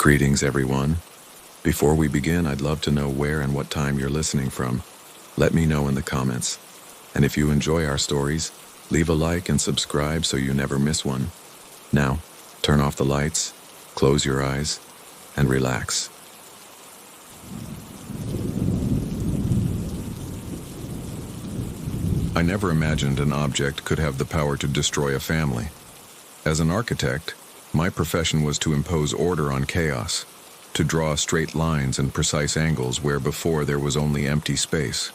Greetings, everyone. Before we begin, I'd love to know where and what time you're listening from. Let me know in the comments. And if you enjoy our stories, leave a like and subscribe so you never miss one. Now, turn off the lights, close your eyes, and relax. I never imagined an object could have the power to destroy a family. As an architect, my profession was to impose order on chaos, to draw straight lines and precise angles where before there was only empty space.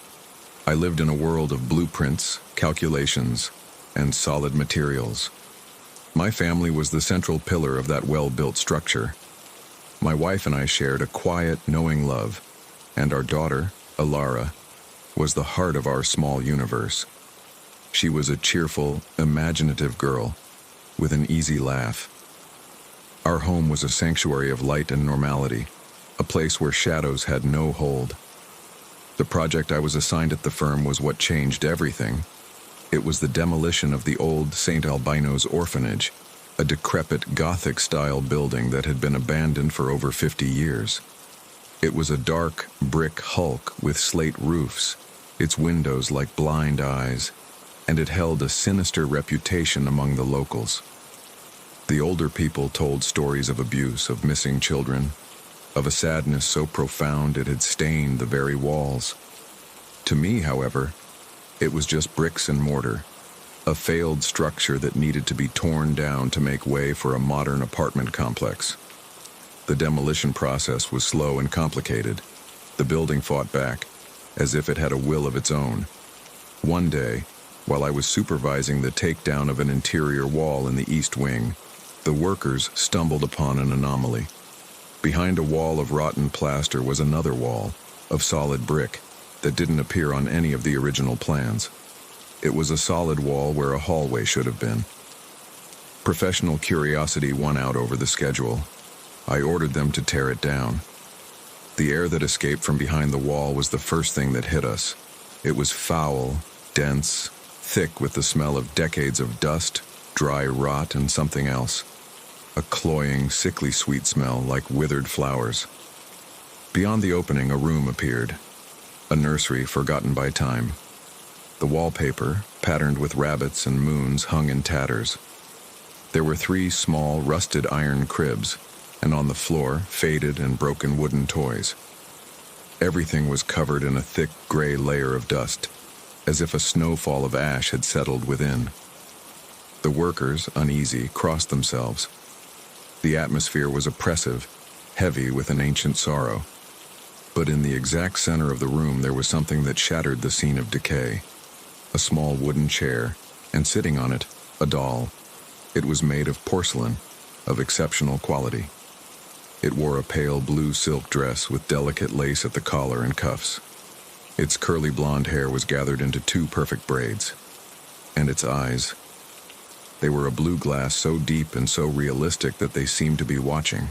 I lived in a world of blueprints, calculations, and solid materials. My family was the central pillar of that well-built structure. My wife and I shared a quiet, knowing love, and our daughter, Alara, was the heart of our small universe. She was a cheerful, imaginative girl with an easy laugh. Our home was a sanctuary of light and normality, a place where shadows had no hold. The project I was assigned at the firm was what changed everything. It was the demolition of the old St. Albino's orphanage, a decrepit Gothic-style building that had been abandoned for over 50 years. It was a dark, brick hulk with slate roofs, its windows like blind eyes, and it held a sinister reputation among the locals. The older people told stories of abuse, of missing children, of a sadness so profound it had stained the very walls. To me, however, it was just bricks and mortar, a failed structure that needed to be torn down to make way for a modern apartment complex. The demolition process was slow and complicated. The building fought back, as if it had a will of its own. One day, while I was supervising the takedown of an interior wall in the east wing, the workers stumbled upon an anomaly. Behind a wall of rotten plaster was another wall, of solid brick, that didn't appear on any of the original plans. It was a solid wall where a hallway should have been. Professional curiosity won out over the schedule. I ordered them to tear it down. The air that escaped from behind the wall was the first thing that hit us. It was foul, dense, thick with the smell of decades of dust, dry rot, and something else. A cloying, sickly sweet smell like withered flowers. Beyond the opening, a room appeared. A nursery forgotten by time. The wallpaper, patterned with rabbits and moons, hung in tatters. There were 3 small, rusted iron cribs, and on the floor, faded and broken wooden toys. Everything was covered in a thick gray layer of dust, as if a snowfall of ash had settled within. The workers, uneasy, crossed themselves. The atmosphere was oppressive, heavy with an ancient sorrow. But in the exact center of the room there was something that shattered the scene of decay. A small wooden chair, and sitting on it, a doll. It was made of porcelain, of exceptional quality. It wore a pale blue silk dress with delicate lace at the collar and cuffs. Its curly blonde hair was gathered into 2 perfect braids. And its eyes. They were a blue glass so deep and so realistic that they seemed to be watching.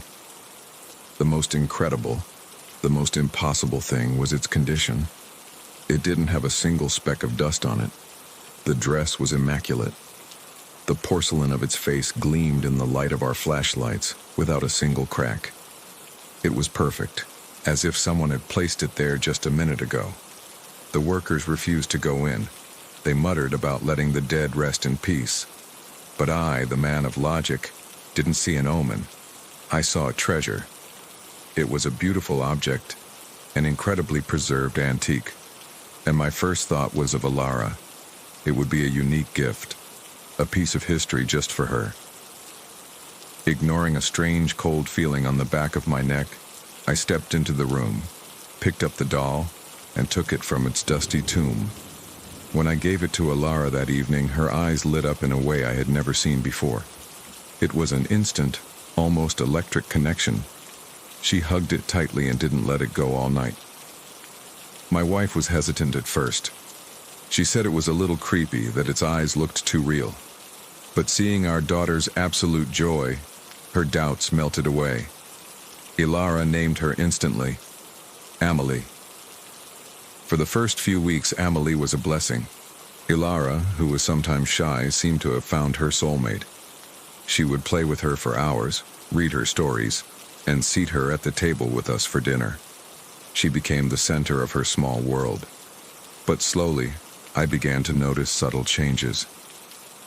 The most incredible, the most impossible thing was its condition. It didn't have a single speck of dust on it. The dress was immaculate. The porcelain of its face gleamed in the light of our flashlights without a single crack. It was perfect, as if someone had placed it there just a minute ago. The workers refused to go in. They muttered about letting the dead rest in peace. But I, the man of logic, didn't see an omen. I saw a treasure. It was a beautiful object, an incredibly preserved antique. And my first thought was of Alara. It would be a unique gift, a piece of history just for her. Ignoring a strange cold feeling on the back of my neck, I stepped into the room, picked up the doll, and took it from its dusty tomb. When I gave it to Alara that evening, her eyes lit up in a way I had never seen before. It was an instant, almost electric connection. She hugged it tightly and didn't let it go all night. My wife was hesitant at first. She said it was a little creepy, that its eyes looked too real. But seeing our daughter's absolute joy, her doubts melted away. Alara named her instantly, Amelie. For the first few weeks, Amelie was a blessing. Alara, who was sometimes shy, seemed to have found her soulmate. She would play with her for hours, read her stories, and seat her at the table with us for dinner. She became the center of her small world. But slowly, I began to notice subtle changes.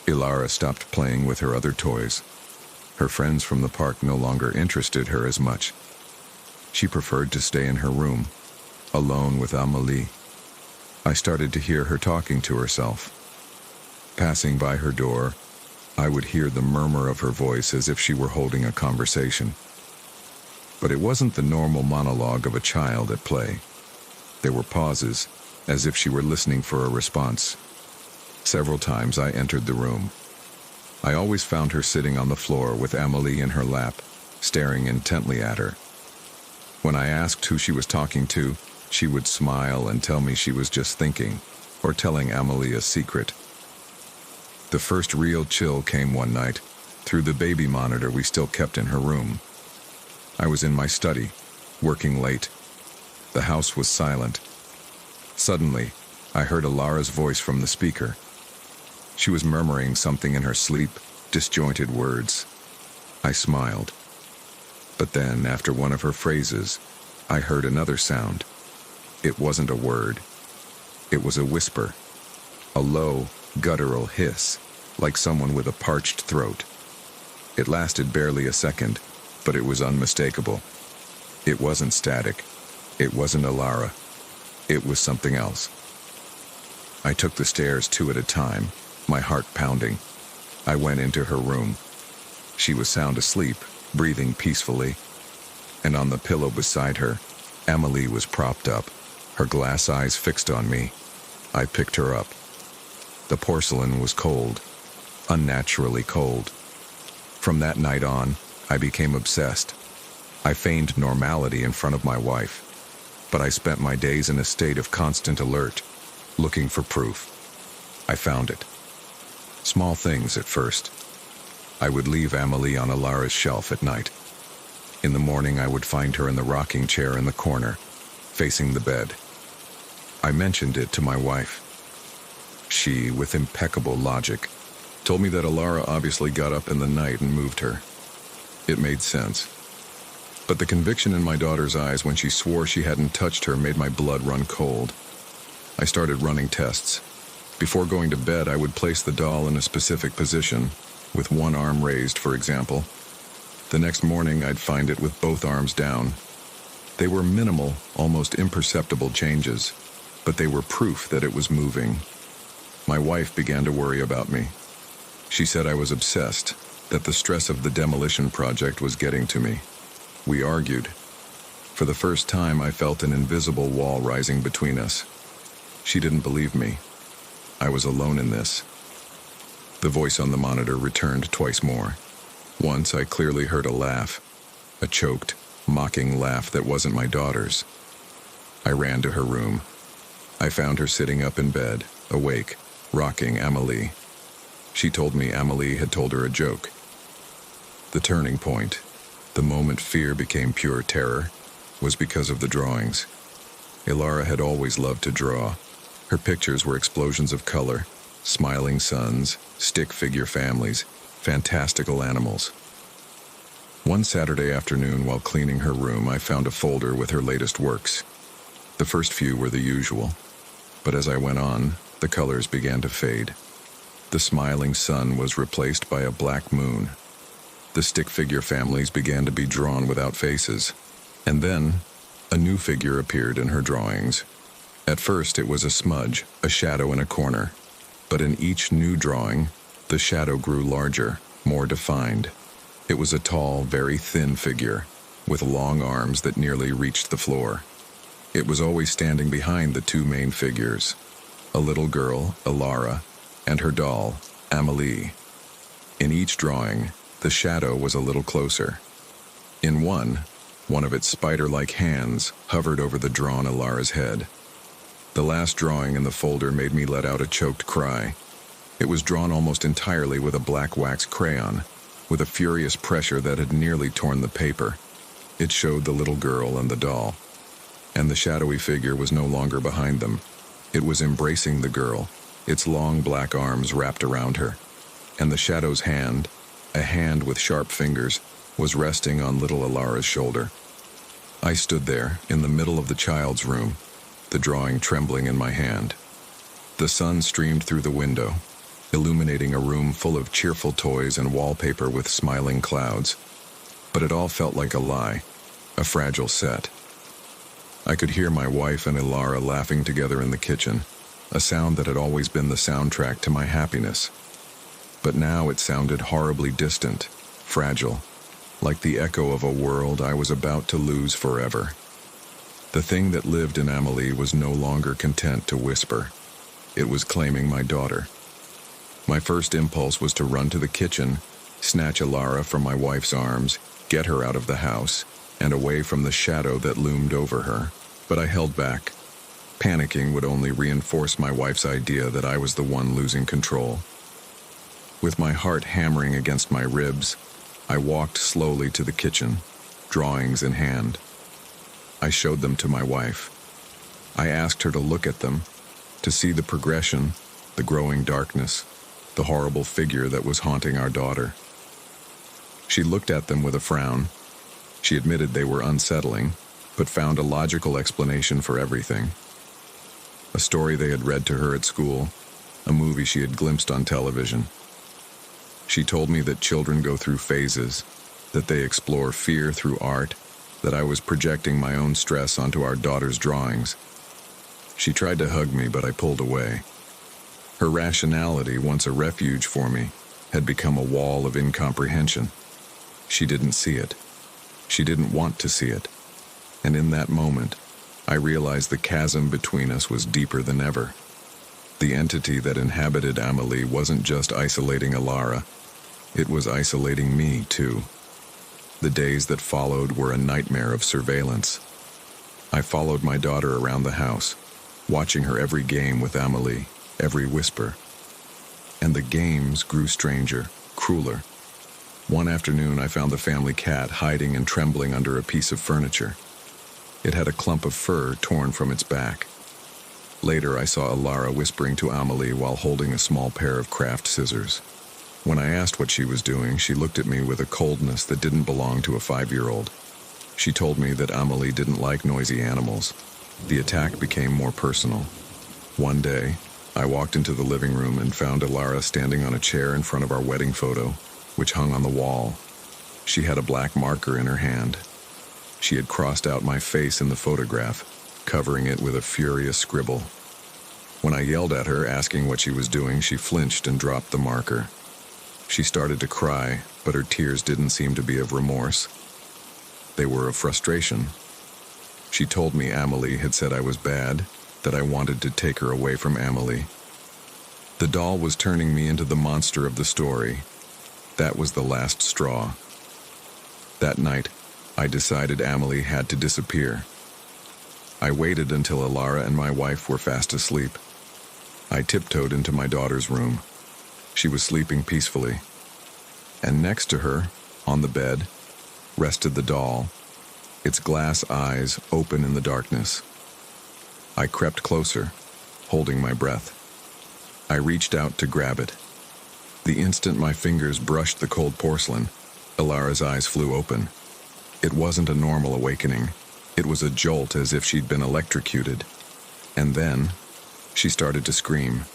Ilara stopped playing with her other toys. Her friends from the park no longer interested her as much. She preferred to stay in her room, alone with Amélie. I started to hear her talking to herself. Passing by her door, I would hear the murmur of her voice as if she were holding a conversation. But it wasn't the normal monologue of a child at play. There were pauses, as if she were listening for a response. Several times I entered the room. I always found her sitting on the floor with Amélie in her lap, staring intently at her. When I asked who she was talking to, she would smile and tell me she was just thinking, or telling Amélie a secret. The first real chill came one night, through the baby monitor we still kept in her room. I was in my study, working late. The house was silent. Suddenly, I heard Ilara's voice from the speaker. She was murmuring something in her sleep, disjointed words. I smiled. But then, after one of her phrases, I heard another sound. It wasn't a word. It was a whisper. A low, guttural hiss, like someone with a parched throat. It lasted barely a second, but it was unmistakable. It wasn't static. It wasn't Ilara. It was something else. I took the stairs 2 at a time, my heart pounding. I went into her room. She was sound asleep, breathing peacefully. And on the pillow beside her, Amélie was propped up, her glass eyes fixed on me. I picked her up. The porcelain was cold, unnaturally cold. From that night on, I became obsessed. I feigned normality in front of my wife, but I spent my days in a state of constant alert, looking for proof. I found it. Small things at first. I would leave Amélie on Ilara's shelf at night. In the morning, I would find her in the rocking chair in the corner, facing the bed. I mentioned it to my wife. She, with impeccable logic, told me that Ilara obviously got up in the night and moved her. It made sense. But the conviction in my daughter's eyes when she swore she hadn't touched her made my blood run cold. I started running tests. Before going to bed, I would place the doll in a specific position, with one arm raised, for example. The next morning, I'd find it with both arms down. They were minimal, almost imperceptible changes, but they were proof that it was moving. My wife began to worry about me. She said I was obsessed, that the stress of the demolition project was getting to me. We argued. For the first time, I felt an invisible wall rising between us. She didn't believe me. I was alone in this. The voice on the monitor returned twice more. Once I clearly heard a laugh, a choked, mocking laugh that wasn't my daughter's. I ran to her room. I found her sitting up in bed, awake, rocking Amélie. She told me Amélie had told her a joke. The turning point, the moment fear became pure terror, was because of the drawings. Ilara had always loved to draw. Her pictures were explosions of color, smiling suns, stick figure families, fantastical animals. One Saturday afternoon, while cleaning her room, I found a folder with her latest works. The first few were the usual, but as I went on, the colors began to fade. The smiling sun was replaced by a black moon. The stick figure families began to be drawn without faces. And then, a new figure appeared in her drawings. At first, it was a smudge, a shadow in a corner. But in each new drawing, the shadow grew larger, more defined. It was a tall, very thin figure, with long arms that nearly reached the floor. It was always standing behind the two main figures, a little girl, Ilara, and her doll, Amélie. In each drawing, the shadow was a little closer. In one of its spider-like hands hovered over the drawn Ilara's head. The last drawing in the folder made me let out a choked cry. It was drawn almost entirely with a black wax crayon, with a furious pressure that had nearly torn the paper. It showed the little girl and the doll, and the shadowy figure was no longer behind them. It was embracing the girl, its long black arms wrapped around her, and the shadow's hand, a hand with sharp fingers, was resting on little Alara's shoulder. I stood there, in the middle of the child's room, the drawing trembling in my hand. The sun streamed through the window, illuminating a room full of cheerful toys and wallpaper with smiling clouds. But it all felt like a lie, a fragile set. I could hear my wife and Alara laughing together in the kitchen, a sound that had always been the soundtrack to my happiness. But now it sounded horribly distant, fragile, like the echo of a world I was about to lose forever. The thing that lived in Amelie was no longer content to whisper. It was claiming my daughter. My first impulse was to run to the kitchen, snatch Alara from my wife's arms, get her out of the house, and away from the shadow that loomed over her. But I held back. Panicking would only reinforce my wife's idea that I was the one losing control. With my heart hammering against my ribs, I walked slowly to the kitchen, drawings in hand. I showed them to my wife. I asked her to look at them, to see the progression, the growing darkness, the horrible figure that was haunting our daughter. She looked at them with a frown. She admitted they were unsettling, but found a logical explanation for everything. A story they had read to her at school, a movie she had glimpsed on television. She told me that children go through phases, that they explore fear through art, that I was projecting my own stress onto our daughter's drawings. She tried to hug me, but I pulled away. Her rationality, once a refuge for me, had become a wall of incomprehension. She didn't see it. She didn't want to see it. And in that moment, I realized the chasm between us was deeper than ever. The entity that inhabited Amelie wasn't just isolating Alara. It was isolating me, too. The days that followed were a nightmare of surveillance. I followed my daughter around the house, watching her every game with Amelie, every whisper. And the games grew stranger, crueler. One afternoon, I found the family cat hiding and trembling under a piece of furniture. It had a clump of fur torn from its back. Later, I saw Alara whispering to Amelie while holding a small pair of craft scissors. When I asked what she was doing, she looked at me with a coldness that didn't belong to a 5-year-old. She told me that Amelie didn't like noisy animals. The attack became more personal. One day, I walked into the living room and found Alara standing on a chair in front of our wedding photo, which hung on the wall. She had a black marker in her hand. She had crossed out my face in the photograph, covering it with a furious scribble. When I yelled at her, asking what she was doing, she flinched and dropped the marker. She started to cry, but her tears didn't seem to be of remorse. They were of frustration. She told me Amelie had said I was bad, that I wanted to take her away from Amelie. The doll was turning me into the monster of the story. That was the last straw. That night, I decided Amelie had to disappear. I waited until Alara and my wife were fast asleep. I tiptoed into my daughter's room. She was sleeping peacefully. And next to her, on the bed, rested the doll, its glass eyes open in the darkness. I crept closer, holding my breath. I reached out to grab it. The instant my fingers brushed the cold porcelain, Alara's eyes flew open. It wasn't a normal awakening. It was a jolt, as if she'd been electrocuted. And then, she started to scream.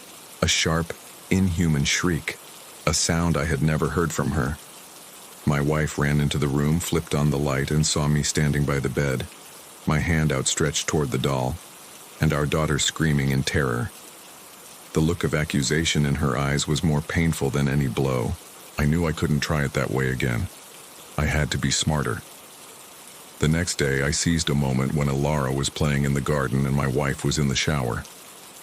A sharp, inhuman shriek. A sound I had never heard from her. My wife ran into the room, flipped on the light, and saw me standing by the bed, my hand outstretched toward the doll, and our daughter screaming in terror. The look of accusation in her eyes was more painful than any blow. I knew I couldn't try it that way again. I had to be smarter. The next day, I seized a moment when Alara was playing in the garden and my wife was in the shower.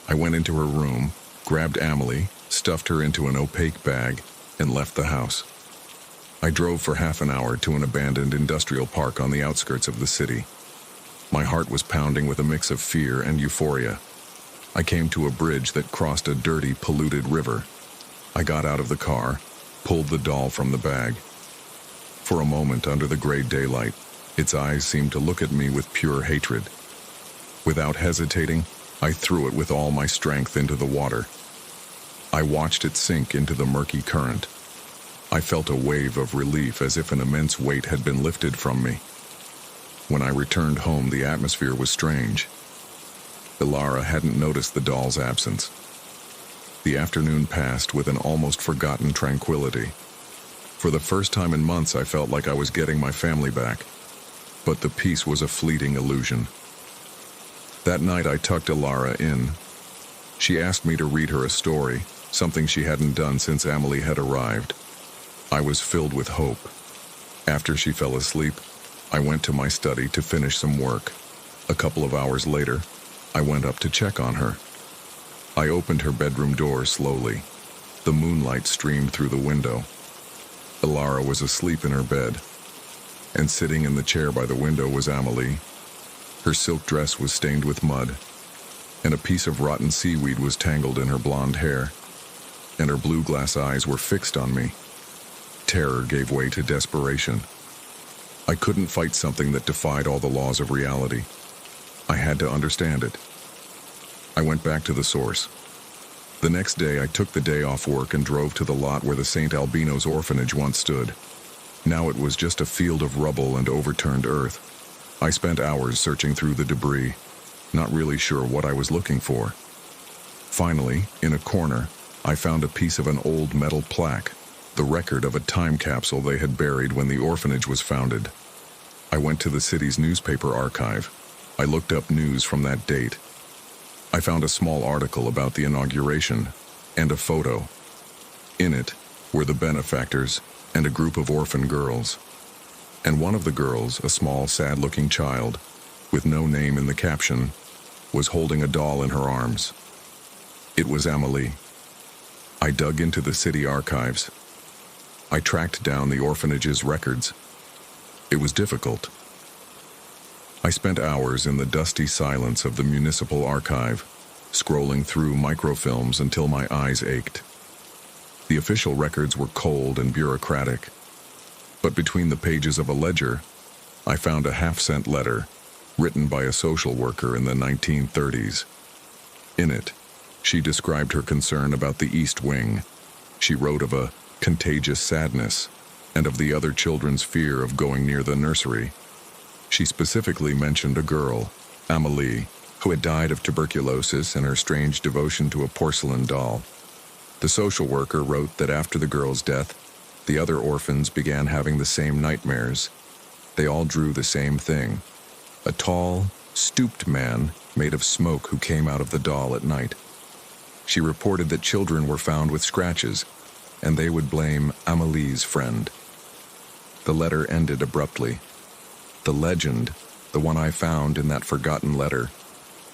I went into her room, grabbed Amelie, stuffed her into an opaque bag, and left the house. I drove for half an hour to an abandoned industrial park on the outskirts of the city. My heart was pounding with a mix of fear and euphoria. I came to a bridge that crossed a dirty, polluted river. I got out of the car, pulled the doll from the bag. For a moment, under the gray daylight, its eyes seemed to look at me with pure hatred. Without hesitating, I threw it with all my strength into the water. I watched it sink into the murky current. I felt a wave of relief as if an immense weight had been lifted from me. When I returned home, the atmosphere was strange. Ilara hadn't noticed the doll's absence. The afternoon passed with an almost forgotten tranquility. For the first time in months, I felt like I was getting my family back. But the peace was a fleeting illusion. That night, I tucked Ilara in. She asked me to read her a story, something she hadn't done since Amelie had arrived. I was filled with hope. After she fell asleep, I went to my study to finish some work. A couple of hours later, I went up to check on her. I opened her bedroom door slowly. The moonlight streamed through the window. Ilara was asleep in her bed, and sitting in the chair by the window was Amelie. Her silk dress was stained with mud, and a piece of rotten seaweed was tangled in her blonde hair, and her blue glass eyes were fixed on me. Terror gave way to desperation. I couldn't fight something that defied all the laws of reality. I had to understand it. I went back to the source. The next day, I took the day off work and drove to the lot where the St. Albino's orphanage once stood. Now it was just a field of rubble and overturned earth. I spent hours searching through the debris, not really sure what I was looking for. Finally, in a corner, I found a piece of an old metal plaque, the record of a time capsule they had buried when the orphanage was founded. I went to the city's newspaper archive. I looked up news from that date. I found a small article about the inauguration and a photo. In it were the benefactors and a group of orphan girls. And one of the girls, a small, sad-looking child, with no name in the caption, was holding a doll in her arms. It was Amelie. I dug into the city archives. I tracked down the orphanage's records. It was difficult. I spent hours in the dusty silence of the municipal archive, scrolling through microfilms until my eyes ached. The official records were cold and bureaucratic, but between the pages of a ledger, I found a half-cent letter written by a social worker in the 1930s. In it, she described her concern about the East Wing. She wrote of a contagious sadness and of the other children's fear of going near the nursery. She specifically mentioned a girl, Amelie, who had died of tuberculosis and her strange devotion to a porcelain doll. The social worker wrote that after the girl's death, the other orphans began having the same nightmares. They all drew the same thing: a tall, stooped man made of smoke who came out of the doll at night. She reported that children were found with scratches, and they would blame Amelie's friend. The letter ended abruptly. The legend, the one I found in that forgotten letter,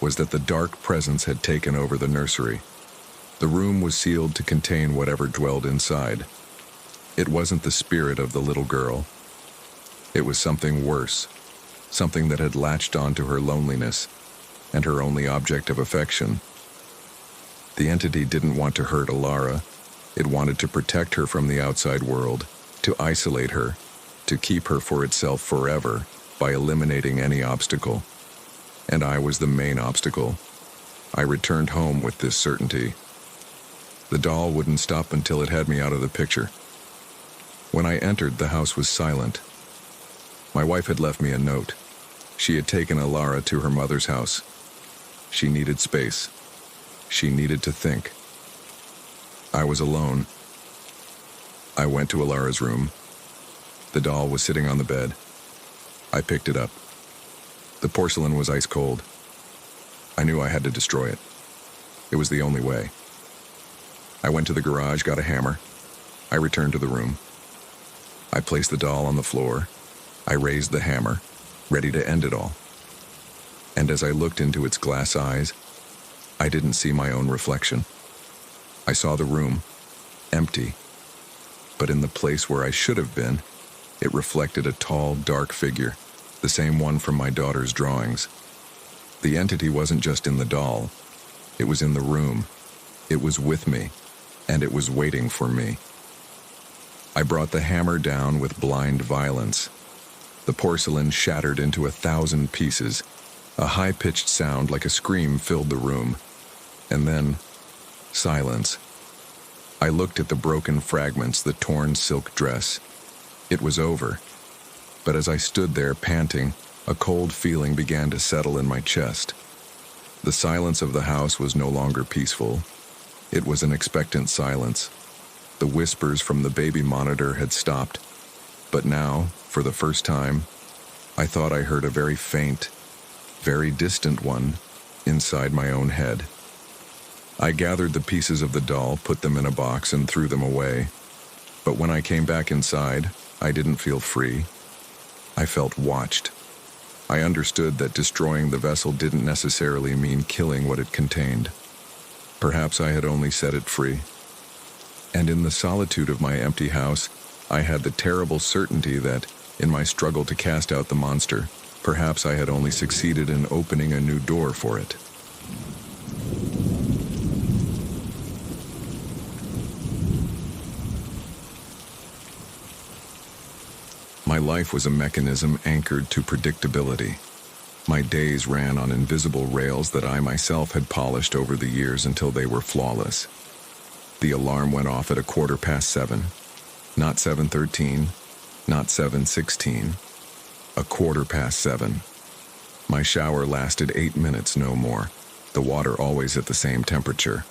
was that the dark presence had taken over the nursery. The room was sealed to contain whatever dwelled inside. It wasn't the spirit of the little girl. It was something worse, something that had latched onto her loneliness and her only object of affection. The entity didn't want to hurt Ilara. It wanted to protect her from the outside world, to isolate her, to keep her for itself forever by eliminating any obstacle. And I was the main obstacle. I returned home with this certainty. The doll wouldn't stop until it had me out of the picture. When I entered, the house was silent. My wife had left me a note. She had taken Ilara to her mother's house. She needed space. She needed to think. I was alone. I went to Ilara's room. The doll was sitting on the bed. I picked it up. The porcelain was ice cold. I knew I had to destroy it. It was the only way. I went to the garage, got a hammer. I returned to the room. I placed the doll on the floor. I raised the hammer, ready to end it all. And as I looked into its glass eyes, I didn't see my own reflection. I saw the room, empty, but in the place where I should have been, it reflected a tall, dark figure, the same one from my daughter's drawings. The entity wasn't just in the doll. It was in the room. It was with me, and it was waiting for me. I brought the hammer down with blind violence. The porcelain shattered into 1,000 pieces. A high-pitched sound like a scream filled the room. And then, silence. I looked at the broken fragments, the torn silk dress. It was over. But as I stood there panting, a cold feeling began to settle in my chest. The silence of the house was no longer peaceful. It was an expectant silence. The whispers from the baby monitor had stopped. But now, for the first time, I thought I heard a very faint, very distant one inside my own head. I gathered the pieces of the doll, put them in a box, and threw them away. But when I came back inside, I didn't feel free. I felt watched. I understood that destroying the vessel didn't necessarily mean killing what it contained. Perhaps I had only set it free. And in the solitude of my empty house, I had the terrible certainty that, in my struggle to cast out the monster, perhaps I had only succeeded in opening a new door for it. My life was a mechanism anchored to predictability. My days ran on invisible rails that I myself had polished over the years until they were flawless. The alarm went off at 7:15. Not 7:13, not 7:16. 7:15. My shower lasted 8 minutes, no more. The water always at the same temperature.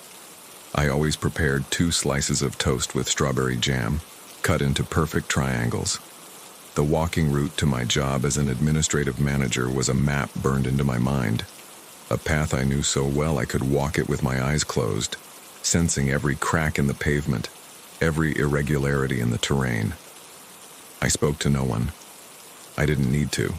I always prepared 2 slices of toast with strawberry jam, cut into perfect triangles. The walking route to my job as an administrative manager was a map burned into my mind, a path I knew so well I could walk it with my eyes closed, sensing every crack in the pavement, every irregularity in the terrain. I spoke to no one. I didn't need to.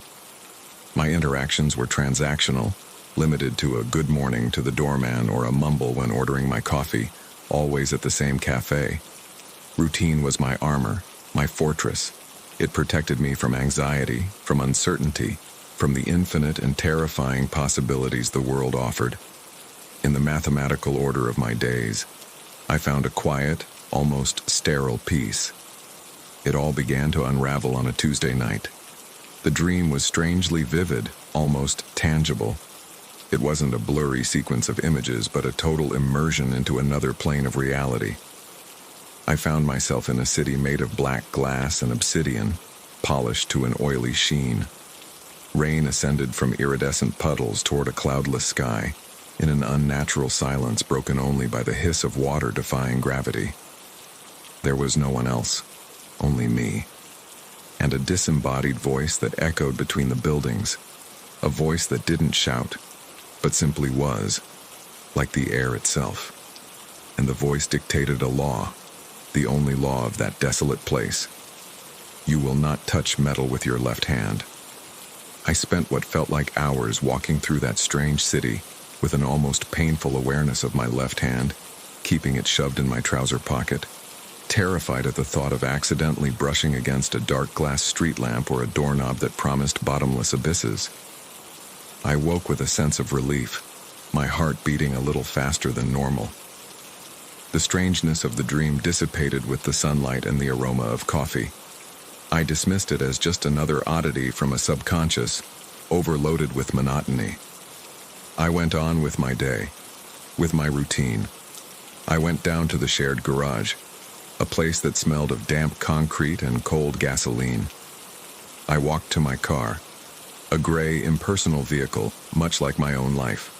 My interactions were transactional, limited to a good morning to the doorman or a mumble when ordering my coffee, always at the same cafe. Routine was my armor, my fortress. It protected me from anxiety, from uncertainty, from the infinite and terrifying possibilities the world offered. In the mathematical order of my days, I found a quiet, almost sterile peace. It all began to unravel on a Tuesday night. The dream was strangely vivid, almost tangible. It wasn't a blurry sequence of images, but a total immersion into another plane of reality. I found myself in a city made of black glass and obsidian, polished to an oily sheen. Rain ascended from iridescent puddles toward a cloudless sky, in an unnatural silence broken only by the hiss of water defying gravity. There was no one else, only me, and a disembodied voice that echoed between the buildings, a voice that didn't shout, but simply was, like the air itself. And the voice dictated a law, the only law of that desolate place. You will not touch metal with your left hand. I spent what felt like hours walking through that strange city with an almost painful awareness of my left hand, keeping it shoved in my trouser pocket, terrified at the thought of accidentally brushing against a dark glass street lamp or a doorknob that promised bottomless abysses. I woke with a sense of relief, my heart beating a little faster than normal. The strangeness of the dream dissipated with the sunlight and the aroma of coffee. I dismissed it as just another oddity from a subconscious, overloaded with monotony. I went on with my day, with my routine. I went down to the shared garage, a place that smelled of damp concrete and cold gasoline. I walked to my car, a gray, impersonal vehicle, much like my own life.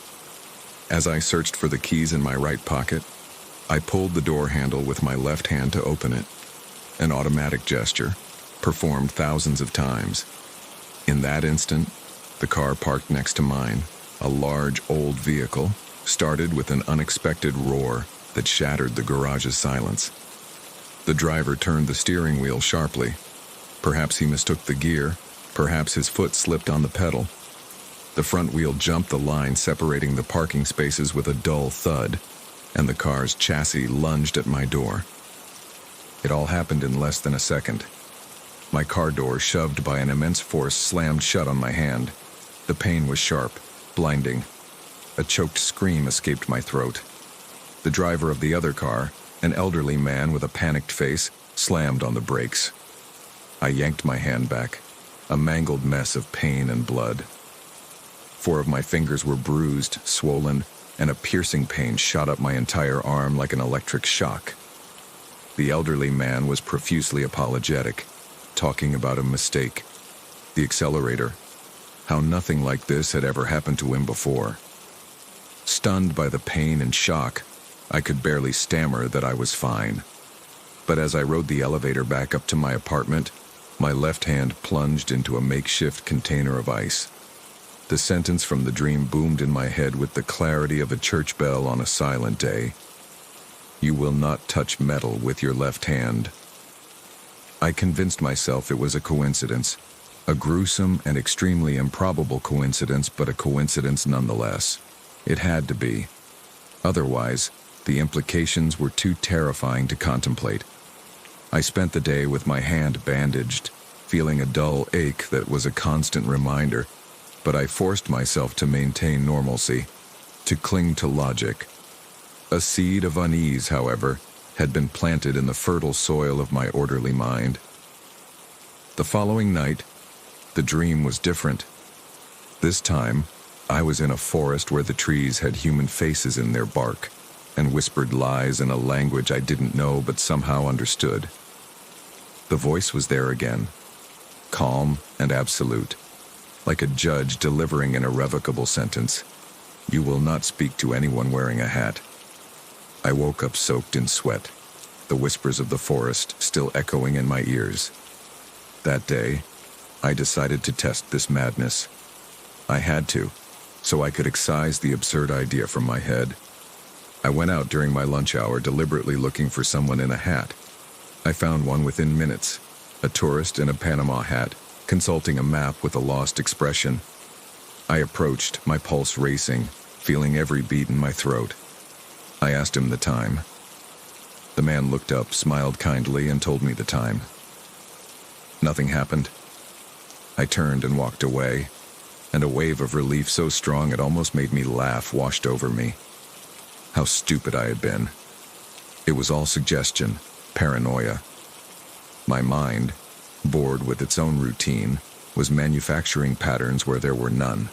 As I searched for the keys in my right pocket, I pulled the door handle with my left hand to open it, an automatic gesture, performed thousands of times. In that instant, the car parked next to mine, a large old vehicle, started with an unexpected roar that shattered the garage's silence. The driver turned the steering wheel sharply. Perhaps he mistook the gear, perhaps his foot slipped on the pedal. The front wheel jumped the line separating the parking spaces with a dull thud, and the car's chassis lunged at my door. It all happened in less than a second. My car door, shoved by an immense force, slammed shut on my hand. The pain was sharp, blinding. A choked scream escaped my throat. The driver of the other car, an elderly man with a panicked face, slammed on the brakes. I yanked my hand back, a mangled mess of pain and blood. 4 of my fingers were bruised, swollen, and a piercing pain shot up my entire arm like an electric shock. The elderly man was profusely apologetic, talking about a mistake. The accelerator. How nothing like this had ever happened to him before. Stunned by the pain and shock, I could barely stammer that I was fine. But as I rode the elevator back up to my apartment, my left hand plunged into a makeshift container of ice. The sentence from the dream boomed in my head with the clarity of a church bell on a silent day. You will not touch metal with your left hand. I convinced myself it was a coincidence, a gruesome and extremely improbable coincidence, but a coincidence nonetheless. It had to be. Otherwise, the implications were too terrifying to contemplate. I spent the day with my hand bandaged, feeling a dull ache that was a constant reminder, but I forced myself to maintain normalcy, to cling to logic. A seed of unease, however, had been planted in the fertile soil of my orderly mind. The following night, the dream was different. This time, I was in a forest where the trees had human faces in their bark and whispered lies in a language I didn't know but somehow understood. The voice was there again, calm and absolute, like a judge delivering an irrevocable sentence. You will not speak to anyone wearing a hat. I woke up soaked in sweat, the whispers of the forest still echoing in my ears. That day, I decided to test this madness. I had to, so I could excise the absurd idea from my head. I went out during my lunch hour deliberately looking for someone in a hat. I found one within minutes, a tourist in a Panama hat, consulting a map with a lost expression. I approached, my pulse racing, feeling every beat in my throat. I asked him the time. The man looked up, smiled kindly, and told me the time. Nothing happened. I turned and walked away, and a wave of relief so strong it almost made me laugh washed over me. How stupid I had been. It was all suggestion, paranoia. My mind, bored with its own routine, was manufacturing patterns where there were none.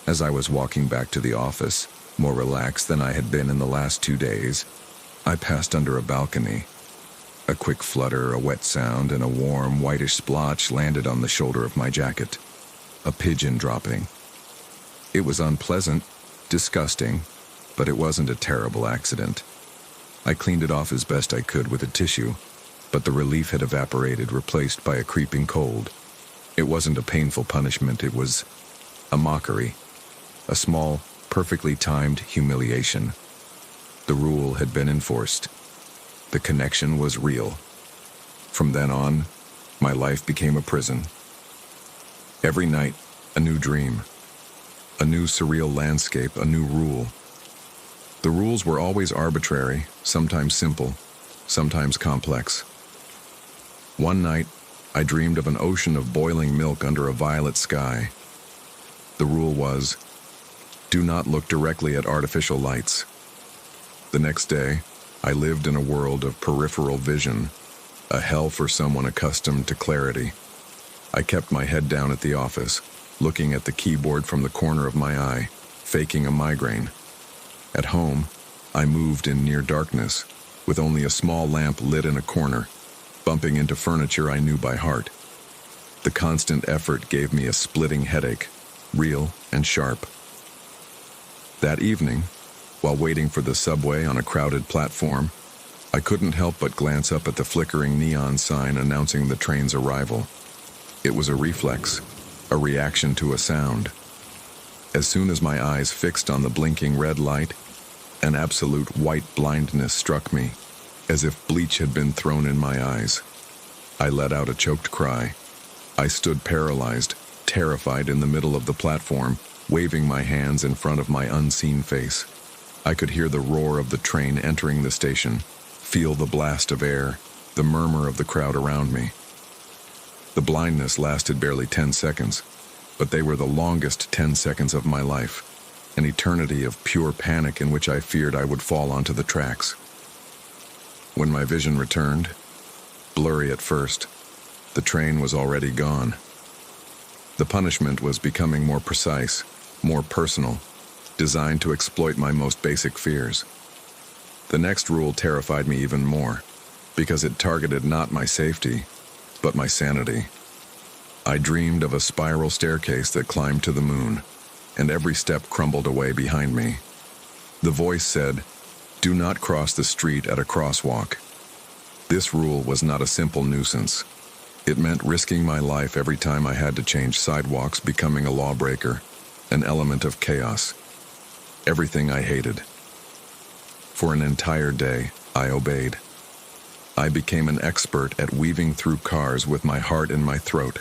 As I was walking back to the office, more relaxed than I had been in the last 2 days, I passed under a balcony. A quick flutter, a wet sound, and a warm, whitish splotch landed on the shoulder of my jacket. A pigeon dropping. It was unpleasant, disgusting, but it wasn't a terrible accident. I cleaned it off as best I could with a tissue, but the relief had evaporated, replaced by a creeping cold. It wasn't a painful punishment, it was a mockery. A small, perfectly timed humiliation. The rule had been enforced. The connection was real. From then on, my life became a prison. Every night, a new dream. A new surreal landscape, a new rule. The rules were always arbitrary, sometimes simple, sometimes complex. One night, I dreamed of an ocean of boiling milk under a violet sky. The rule was, do not look directly at artificial lights. The next day, I lived in a world of peripheral vision, a hell for someone accustomed to clarity. I kept my head down at the office, looking at the keyboard from the corner of my eye, faking a migraine. At home, I moved in near darkness, with only a small lamp lit in a corner, bumping into furniture I knew by heart. The constant effort gave me a splitting headache, real and sharp. That evening, while waiting for the subway on a crowded platform, I couldn't help but glance up at the flickering neon sign announcing the train's arrival. It was a reflex, a reaction to a sound. As soon as my eyes fixed on the blinking red light, an absolute white blindness struck me, as if bleach had been thrown in my eyes. I let out a choked cry. I stood paralyzed, terrified in the middle of the platform, waving my hands in front of my unseen face. I could hear the roar of the train entering the station, feel the blast of air, the murmur of the crowd around me. The blindness lasted barely 10 seconds, but they were the longest 10 seconds of my life, an eternity of pure panic in which I feared I would fall onto the tracks. When my vision returned, blurry at first, the train was already gone. The punishment was becoming more precise, more personal, designed to exploit my most basic fears. The next rule terrified me even more, because it targeted not my safety, but my sanity. I dreamed of a spiral staircase that climbed to the moon, and every step crumbled away behind me. The voice said, "Do not cross the street at a crosswalk." This rule was not a simple nuisance. It meant risking my life every time I had to change sidewalks, becoming a lawbreaker, an element of chaos. Everything I hated. For an entire day, I obeyed. I became an expert at weaving through cars with my heart in my throat,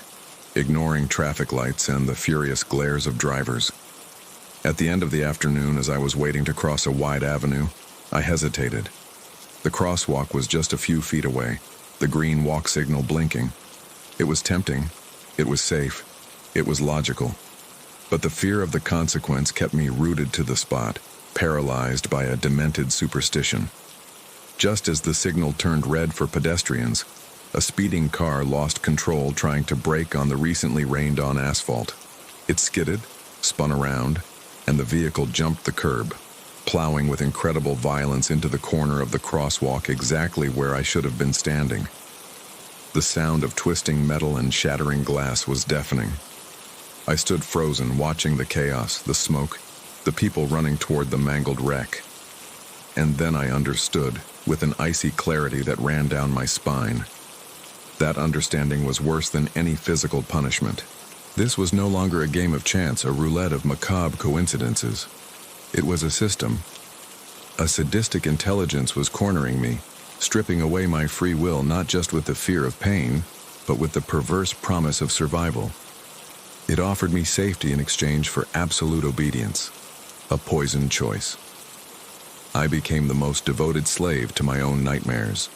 ignoring traffic lights and the furious glares of drivers. At the end of the afternoon, as I was waiting to cross a wide avenue, I hesitated. The crosswalk was just a few feet away, the green walk signal blinking. It was tempting, it was safe, it was logical. But the fear of the consequence kept me rooted to the spot, paralyzed by a demented superstition. Just as the signal turned red for pedestrians, a speeding car lost control trying to brake on the recently rained-on asphalt. It skidded, spun around, and the vehicle jumped the curb, plowing with incredible violence into the corner of the crosswalk exactly where I should have been standing. The sound of twisting metal and shattering glass was deafening. I stood frozen, watching the chaos, the smoke, the people running toward the mangled wreck. And then I understood, with an icy clarity that ran down my spine. That understanding was worse than any physical punishment. This was no longer a game of chance, a roulette of macabre coincidences. It was a system. A sadistic intelligence was cornering me, stripping away my free will not just with the fear of pain, but with the perverse promise of survival. It offered me safety in exchange for absolute obedience, a poisoned choice. I became the most devoted slave to my own nightmares.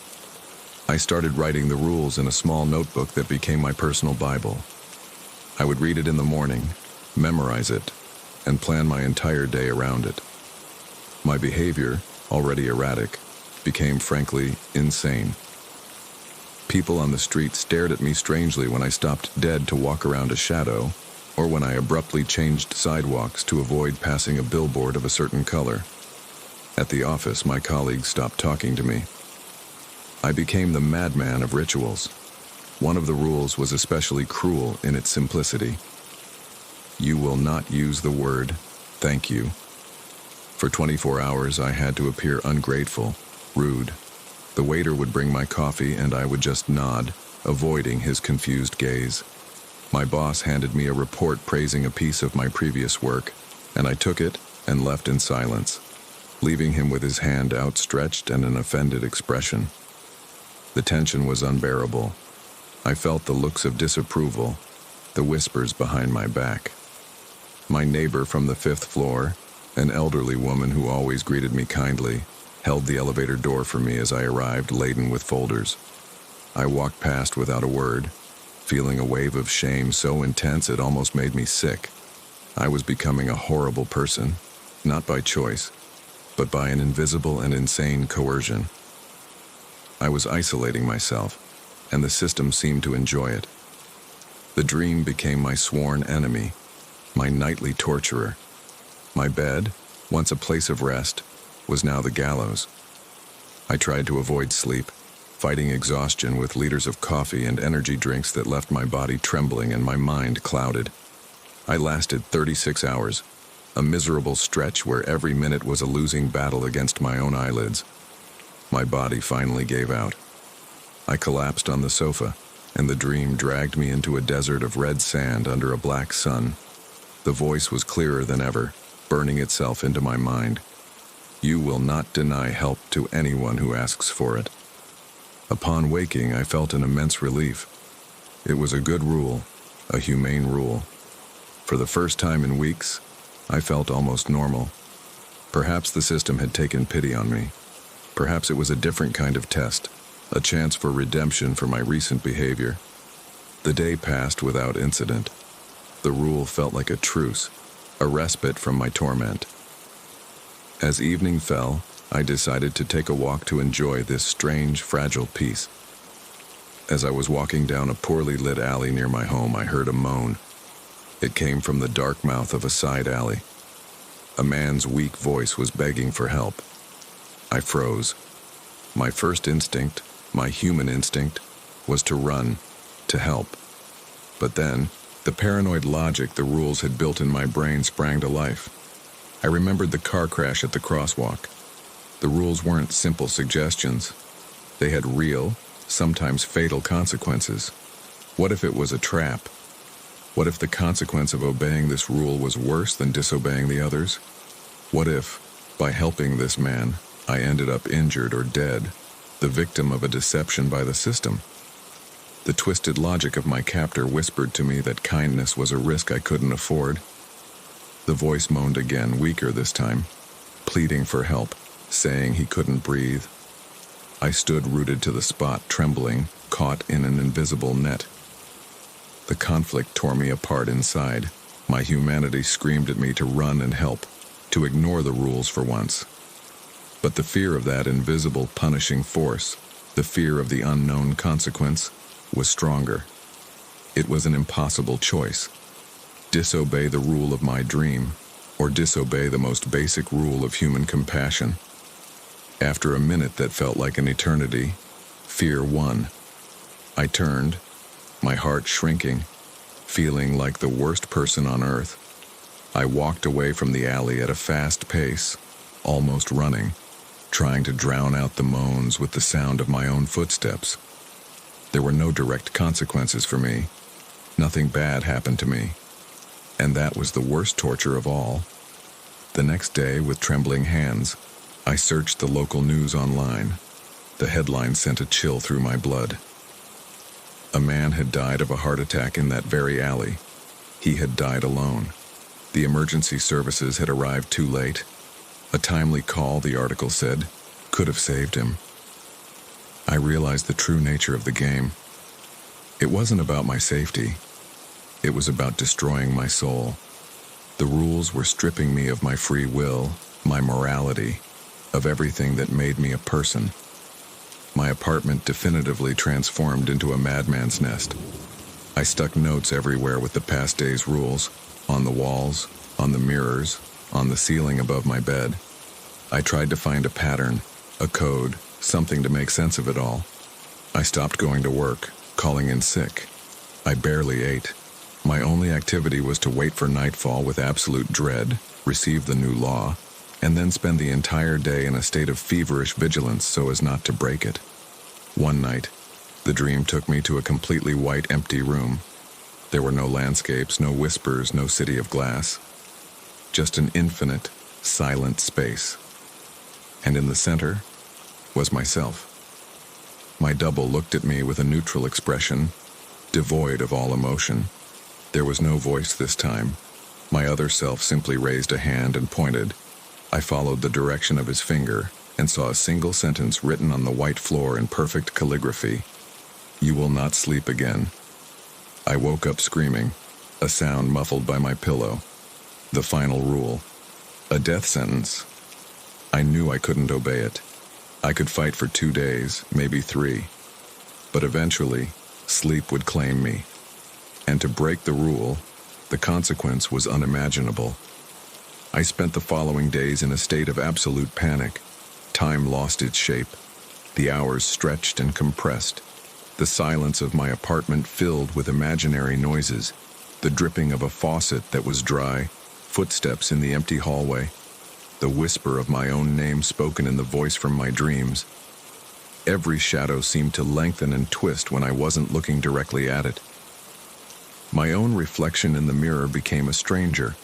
I started writing the rules in a small notebook that became my personal Bible. I would read it in the morning, memorize it, and plan my entire day around it. My behavior, already erratic, became frankly insane. People on the street stared at me strangely when I stopped dead to walk around a shadow, or when I abruptly changed sidewalks to avoid passing a billboard of a certain color. At the office, my colleagues stopped talking to me. I became the madman of rituals. One of the rules was especially cruel in its simplicity. You will not use the word "thank you." For 24 hours, I had to appear ungrateful, rude. The waiter would bring my coffee and I would just nod, avoiding his confused gaze. My boss handed me a report praising a piece of my previous work, and I took it and left in silence, leaving him with his hand outstretched and an offended expression. The tension was unbearable. I felt the looks of disapproval, the whispers behind my back. My neighbor from the 5th floor, an elderly woman who always greeted me kindly, held the elevator door for me as I arrived laden with folders. I walked past without a word, feeling a wave of shame so intense it almost made me sick. I was becoming a horrible person, not by choice, but by an invisible and insane coercion. I was isolating myself, and the system seemed to enjoy it. The dream became my sworn enemy, my nightly torturer. My bed, once a place of rest, was now the gallows. I tried to avoid sleep, fighting exhaustion with liters of coffee and energy drinks that left my body trembling and my mind clouded. I lasted 36 hours, a miserable stretch where every minute was a losing battle against my own eyelids. My body finally gave out. I collapsed on the sofa, and the dream dragged me into a desert of red sand under a black sun. The voice was clearer than ever, burning itself into my mind. You will not deny help to anyone who asks for it. Upon waking, I felt an immense relief. It was a good rule, a humane rule. For the first time in weeks, I felt almost normal. Perhaps the system had taken pity on me. Perhaps it was a different kind of test, a chance for redemption for my recent behavior. The day passed without incident. The rule felt like a truce, a respite from my torment. As evening fell, I decided to take a walk to enjoy this strange, fragile peace. As I was walking down a poorly lit alley near my home, I heard a moan. It came from the dark mouth of a side alley. A man's weak voice was begging for help. I froze. My first instinct, my human instinct, was to run, to help. But then, the paranoid logic the rules had built in my brain sprang to life. I remembered the car crash at the crosswalk. The rules weren't simple suggestions. They had real, sometimes fatal consequences. What if it was a trap? What if the consequence of obeying this rule was worse than disobeying the others? What if, by helping this man, I ended up injured or dead, the victim of a deception by the system? The twisted logic of my captor whispered to me that kindness was a risk I couldn't afford. The voice moaned again, weaker this time, pleading for help, saying he couldn't breathe. I stood rooted to the spot, trembling, caught in an invisible net. The conflict tore me apart inside. My humanity screamed at me to run and help, to ignore the rules for once. But the fear of that invisible punishing force, the fear of the unknown consequence, was stronger. It was an impossible choice. Disobey the rule of my dream, or disobey the most basic rule of human compassion. After a minute that felt like an eternity, fear won. I turned, my heart shrinking, feeling like the worst person on earth. I walked away from the alley at a fast pace, almost running, trying to drown out the moans with the sound of my own footsteps. There were no direct consequences for me. Nothing bad happened to me. And that was the worst torture of all. The next day, with trembling hands, I searched the local news online. The headline sent a chill through my blood. A man had died of a heart attack in that very alley. He had died alone. The emergency services had arrived too late. A timely call, the article said, could have saved him. I realized the true nature of the game. It wasn't about my safety. It was about destroying my soul. The rules were stripping me of my free will, my morality, of everything that made me a person. My apartment definitively transformed into a madman's nest. I stuck notes everywhere with the past day's rules, on the walls, on the mirrors, on the ceiling above my bed. I tried to find a pattern, a code, something to make sense of it all. I stopped going to work, calling in sick. I barely ate. My only activity was to wait for nightfall with absolute dread, receive the new law, and then spend the entire day in a state of feverish vigilance so as not to break it. One night, the dream took me to a completely white, empty room. There were no landscapes, no whispers, no city of glass. Just an infinite, silent space. And in the center was myself. My double looked at me with a neutral expression, devoid of all emotion. There was no voice this time. My other self simply raised a hand and pointed. I followed the direction of his finger and saw a single sentence written on the white floor in perfect calligraphy. "You will not sleep again." I woke up screaming, a sound muffled by my pillow. The final rule. A death sentence. I knew I couldn't obey it. I could fight for 2 days, maybe 3. But eventually, sleep would claim me. And to break the rule, the consequence was unimaginable. I spent the following days in a state of absolute panic. Time lost its shape. The hours stretched and compressed. The silence of my apartment filled with imaginary noises. The dripping of a faucet that was dry, footsteps in the empty hallway, the whisper of my own name spoken in the voice from my dreams. Every shadow seemed to lengthen and twist when I wasn't looking directly at it. My own reflection in the mirror became a stranger,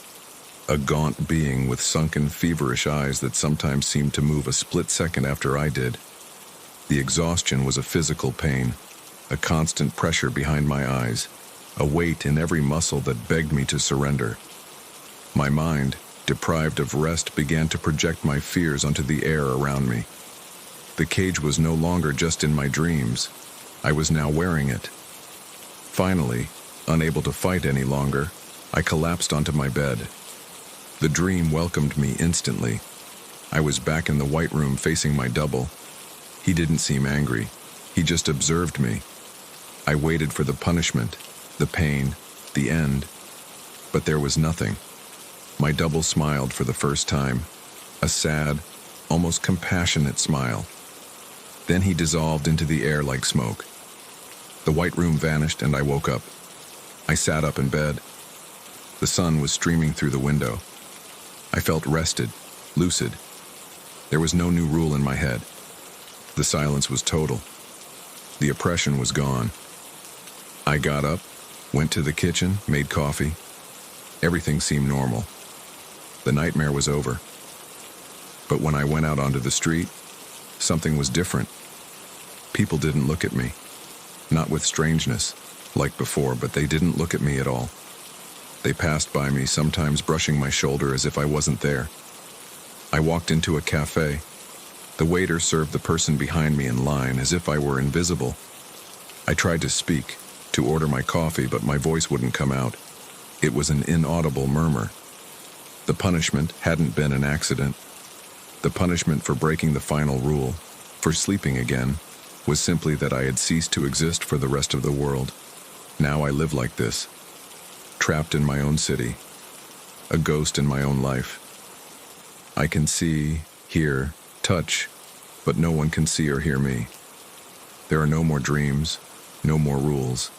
a gaunt being with sunken, feverish eyes that sometimes seemed to move a split second after I did. The exhaustion was a physical pain, a constant pressure behind my eyes, a weight in every muscle that begged me to surrender. My mind, deprived of rest, began to project my fears onto the air around me. The cage was no longer just in my dreams. I was now wearing it. Finally, unable to fight any longer, I collapsed onto my bed. The dream welcomed me instantly. I was back in the white room facing my double. He didn't seem angry. He just observed me. I waited for the punishment, the pain, the end. But there was nothing. My double smiled for the first time. A sad, almost compassionate smile. Then he dissolved into the air like smoke. The white room vanished and I woke up. I sat up in bed. The sun was streaming through the window. I felt rested, lucid. There was no new rule in my head. The silence was total. The oppression was gone. I got up, went to the kitchen, made coffee. Everything seemed normal. The nightmare was over. But when I went out onto the street, something was different. People didn't look at me. Not with strangeness, like before, but they didn't look at me at all. They passed by me, sometimes brushing my shoulder as if I wasn't there. I walked into a cafe. The waiter served the person behind me in line as if I were invisible. I tried to speak, to order my coffee, but my voice wouldn't come out. It was an inaudible murmur. The punishment hadn't been an accident. The punishment for breaking the final rule, for sleeping again, was simply that I had ceased to exist for the rest of the world. Now I live like this, trapped in my own city, a ghost in my own life. I can see, hear, touch, but no one can see or hear me. There are no more dreams, no more rules,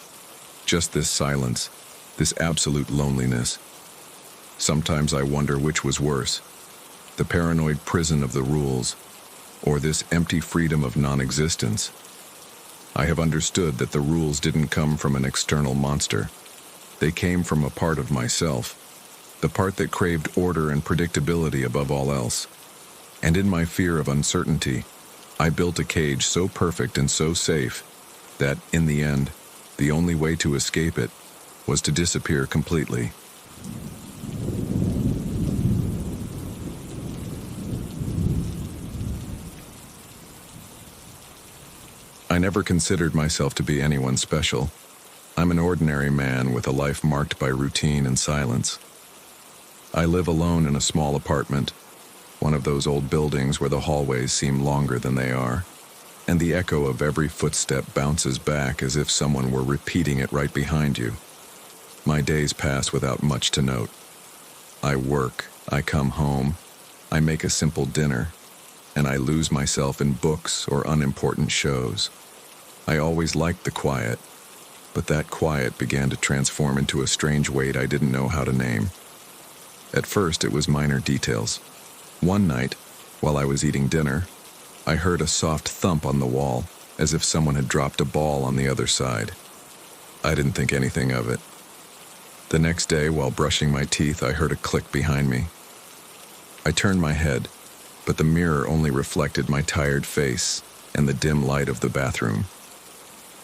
just this silence, this absolute loneliness. Sometimes I wonder which was worse, the paranoid prison of the rules, or this empty freedom of non-existence. I have understood that the rules didn't come from an external monster. They came from a part of myself, the part that craved order and predictability above all else. And in my fear of uncertainty, I built a cage so perfect and so safe that, in the end, the only way to escape it was to disappear completely. I never considered myself to be anyone special. I'm an ordinary man with a life marked by routine and silence. I live alone in a small apartment, one of those old buildings where the hallways seem longer than they are, and the echo of every footstep bounces back as if someone were repeating it right behind you. My days pass without much to note. I work, I come home, I make a simple dinner, and I lose myself in books or unimportant shows. I always liked the quiet, but that quiet began to transform into a strange weight I didn't know how to name. At first, it was minor details. One night, while I was eating dinner, I heard a soft thump on the wall, as if someone had dropped a ball on the other side. I didn't think anything of it. The next day, while brushing my teeth, I heard a click behind me. I turned my head, but the mirror only reflected my tired face and the dim light of the bathroom.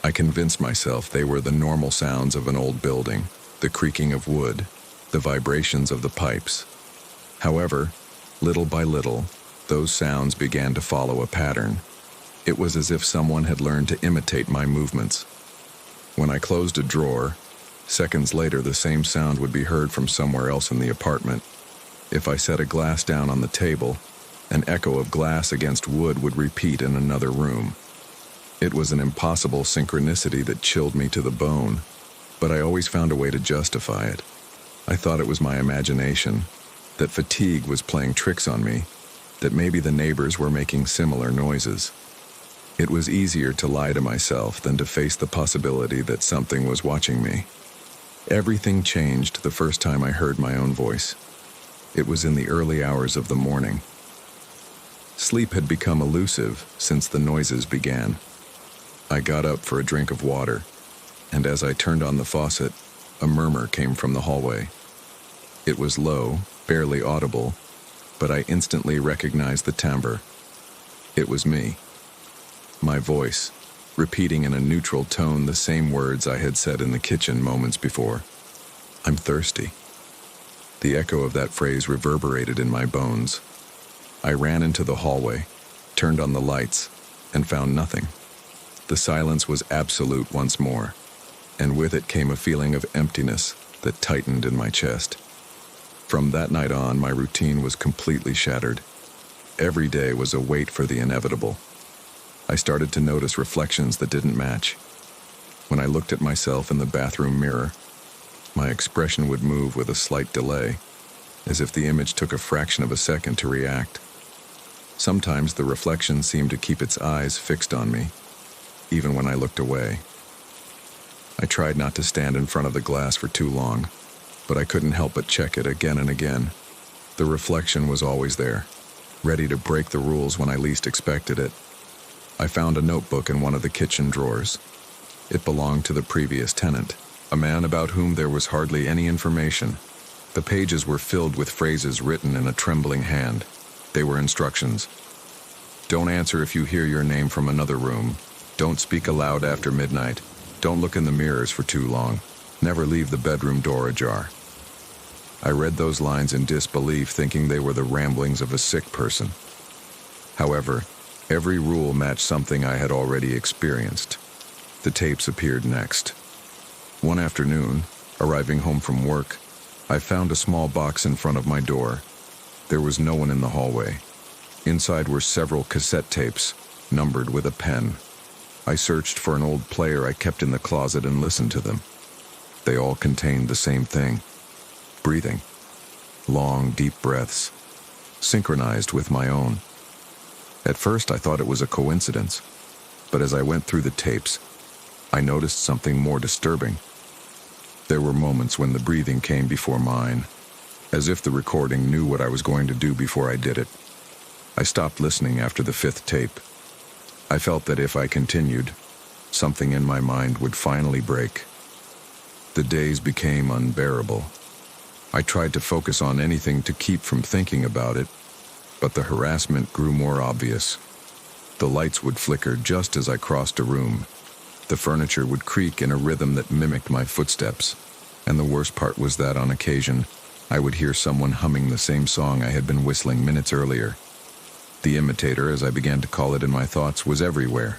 I convinced myself they were the normal sounds of an old building, the creaking of wood, the vibrations of the pipes. However, little by little, those sounds began to follow a pattern. It was as if someone had learned to imitate my movements. When I closed a drawer, seconds later the same sound would be heard from somewhere else in the apartment. If I set a glass down on the table, an echo of glass against wood would repeat in another room. It was an impossible synchronicity that chilled me to the bone, but I always found a way to justify it. I thought it was my imagination, that fatigue was playing tricks on me, that maybe the neighbors were making similar noises. It was easier to lie to myself than to face the possibility that something was watching me. Everything changed the first time I heard my own voice. It was in the early hours of the morning. Sleep had become elusive since the noises began. I got up for a drink of water, and as I turned on the faucet, a murmur came from the hallway. It was low, barely audible, but I instantly recognized the timbre. It was me. My voice, repeating in a neutral tone the same words I had said in the kitchen moments before. I'm thirsty. The echo of that phrase reverberated in my bones. I ran into the hallway, turned on the lights, and found nothing. The silence was absolute once more, and with it came a feeling of emptiness that tightened in my chest. From that night on, my routine was completely shattered. Every day was a wait for the inevitable. I started to notice reflections that didn't match. When I looked at myself in the bathroom mirror, my expression would move with a slight delay, as if the image took a fraction of a second to react. Sometimes the reflection seemed to keep its eyes fixed on me, even when I looked away. I tried not to stand in front of the glass for too long, but I couldn't help but check it again and again. The reflection was always there, ready to break the rules when I least expected it. I found a notebook in one of the kitchen drawers. It belonged to the previous tenant, a man about whom there was hardly any information. The pages were filled with phrases written in a trembling hand. They were instructions. Don't answer if you hear your name from another room. Don't speak aloud after midnight. Don't look in the mirrors for too long. Never leave the bedroom door ajar. I read those lines in disbelief, thinking they were the ramblings of a sick person. However, every rule matched something I had already experienced. The tapes appeared next. One afternoon, arriving home from work, I found a small box in front of my door. There was no one in the hallway. Inside were several cassette tapes, numbered with a pen. I searched for an old player I kept in the closet and listened to them. They all contained the same thing: breathing. Long, deep breaths, synchronized with my own. At first I thought it was a coincidence, but as I went through the tapes, I noticed something more disturbing. There were moments when the breathing came before mine, as if the recording knew what I was going to do before I did it. I stopped listening after the 5th tape. I felt that if I continued, something in my mind would finally break. The days became unbearable. I tried to focus on anything to keep from thinking about it, but the harassment grew more obvious. The lights would flicker just as I crossed a room. The furniture would creak in a rhythm that mimicked my footsteps, and the worst part was that on occasion, I would hear someone humming the same song I had been whistling minutes earlier. The imitator, as I began to call it in my thoughts, was everywhere.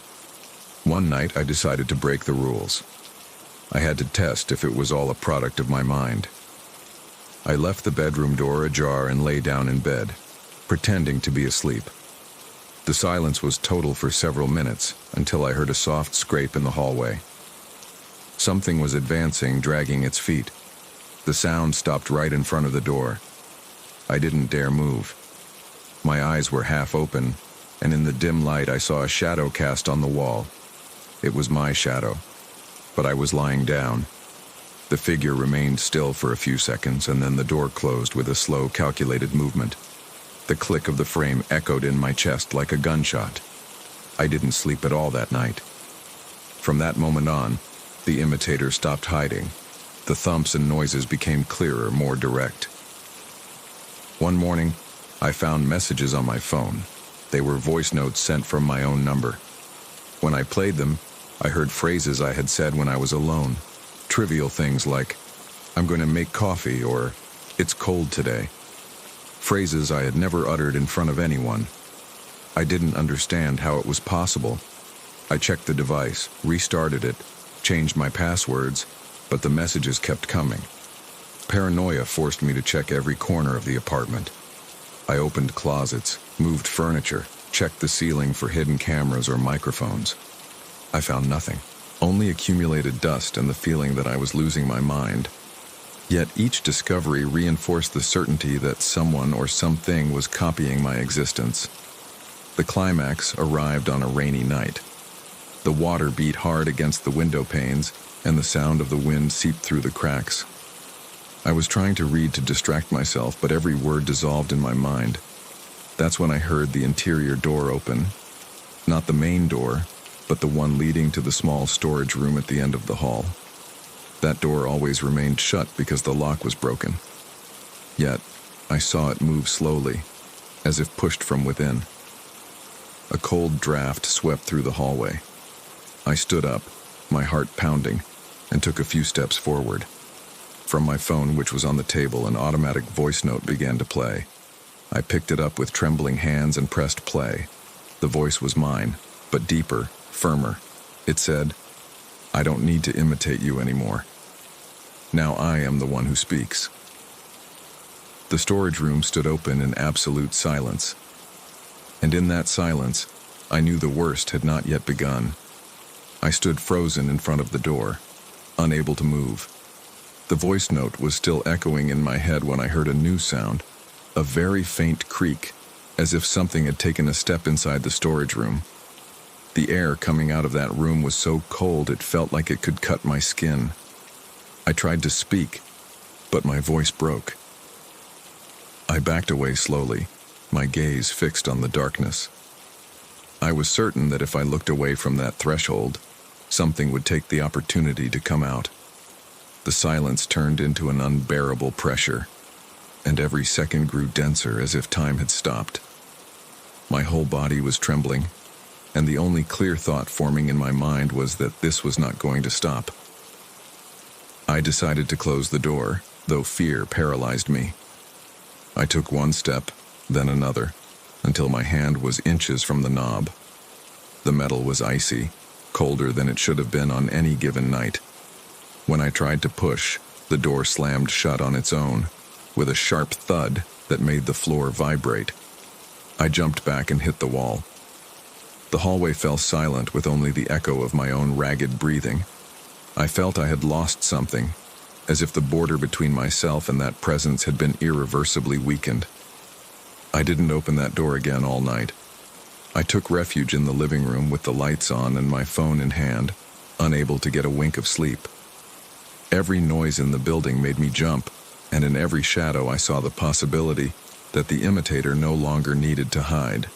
One night, I decided to break the rules. I had to test if it was all a product of my mind. I left the bedroom door ajar and lay down in bed, pretending to be asleep. The silence was total for several minutes until I heard a soft scrape in the hallway. Something was advancing, dragging its feet. The sound stopped right in front of the door. I didn't dare move. My eyes were half open, and in the dim light I saw a shadow cast on the wall. It was my shadow, but I was lying down. The figure remained still for a few seconds, and then the door closed with a slow, calculated movement. The click of the frame echoed in my chest like a gunshot. I didn't sleep at all that night. From that moment on, the imitator stopped hiding. The thumps and noises became clearer, more direct. One morning, I found messages on my phone. They were voice notes sent from my own number. When I played them, I heard phrases I had said when I was alone. Trivial things like, "I'm going to make coffee," or "It's cold today." Phrases I had never uttered in front of anyone. I didn't understand how it was possible. I checked the device, restarted it, changed my passwords, but the messages kept coming. Paranoia forced me to check every corner of the apartment. I opened closets, moved furniture, checked the ceiling for hidden cameras or microphones. I found nothing, only accumulated dust and the feeling that I was losing my mind. Yet each discovery reinforced the certainty that someone or something was copying my existence. The climax arrived on a rainy night. The water beat hard against the window panes, and the sound of the wind seeped through the cracks. I was trying to read to distract myself, but every word dissolved in my mind. That's when I heard the interior door open. Not the main door, but the one leading to the small storage room at the end of the hall. That door always remained shut because the lock was broken. Yet, I saw it move slowly, as if pushed from within. A cold draft swept through the hallway. I stood up, my heart pounding, and took a few steps forward. From my phone, which was on the table, an automatic voice note began to play. I picked it up with trembling hands and pressed play. The voice was mine, but deeper, firmer. It said, "I don't need to imitate you anymore. Now I am the one who speaks." The storage room stood open in absolute silence. And in that silence, I knew the worst had not yet begun. I stood frozen in front of the door, unable to move. The voice note was still echoing in my head when I heard a new sound, a very faint creak, as if something had taken a step inside the storage room. The air coming out of that room was so cold it felt like it could cut my skin. I tried to speak, but my voice broke. I backed away slowly, my gaze fixed on the darkness. I was certain that if I looked away from that threshold, something would take the opportunity to come out. The silence turned into an unbearable pressure, and every second grew denser as if time had stopped. My whole body was trembling, and the only clear thought forming in my mind was that this was not going to stop. I decided to close the door, though fear paralyzed me. I took one step, then another, until my hand was inches from the knob. The metal was icy, colder than it should have been on any given night. When I tried to push, the door slammed shut on its own, with a sharp thud that made the floor vibrate. I jumped back and hit the wall. The hallway fell silent with only the echo of my own ragged breathing. I felt I had lost something, as if the border between myself and that presence had been irreversibly weakened. I didn't open that door again all night. I took refuge in the living room with the lights on and my phone in hand, unable to get a wink of sleep. Every noise in the building made me jump, and in every shadow I saw the possibility that the imitator no longer needed to hide.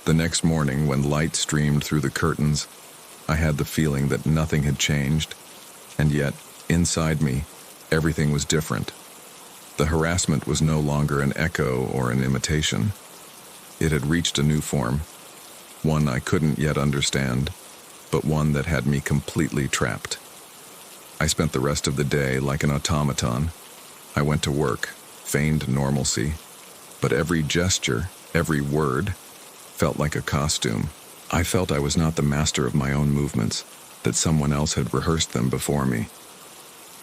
The next morning, when light streamed through the curtains, I had the feeling that nothing had changed, and yet, inside me, everything was different. The harassment was no longer an echo or an imitation. It had reached a new form, one I couldn't yet understand, but one that had me completely trapped. I spent the rest of the day like an automaton. I went to work, feigned normalcy, but every gesture, every word, felt like a costume. I felt I was not the master of my own movements, that someone else had rehearsed them before me.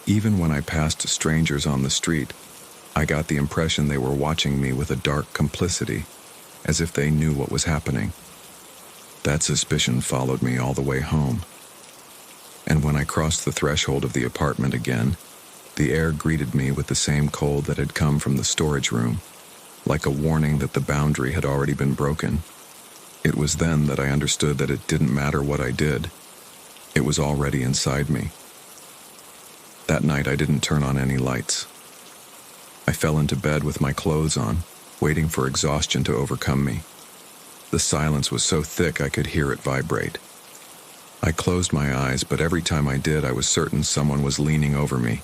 Even when I passed strangers on the street, I got the impression they were watching me with a dark complicity, as if they knew what was happening. That suspicion followed me all the way home. And when I crossed the threshold of the apartment again, the air greeted me with the same cold that had come from the storage room, like a warning that the boundary had already been broken. It was then that I understood that it didn't matter what I did. It was already inside me. That night I didn't turn on any lights. I fell into bed with my clothes on, waiting for exhaustion to overcome me. The silence was so thick I could hear it vibrate. I closed my eyes, but every time I did, I was certain someone was leaning over me,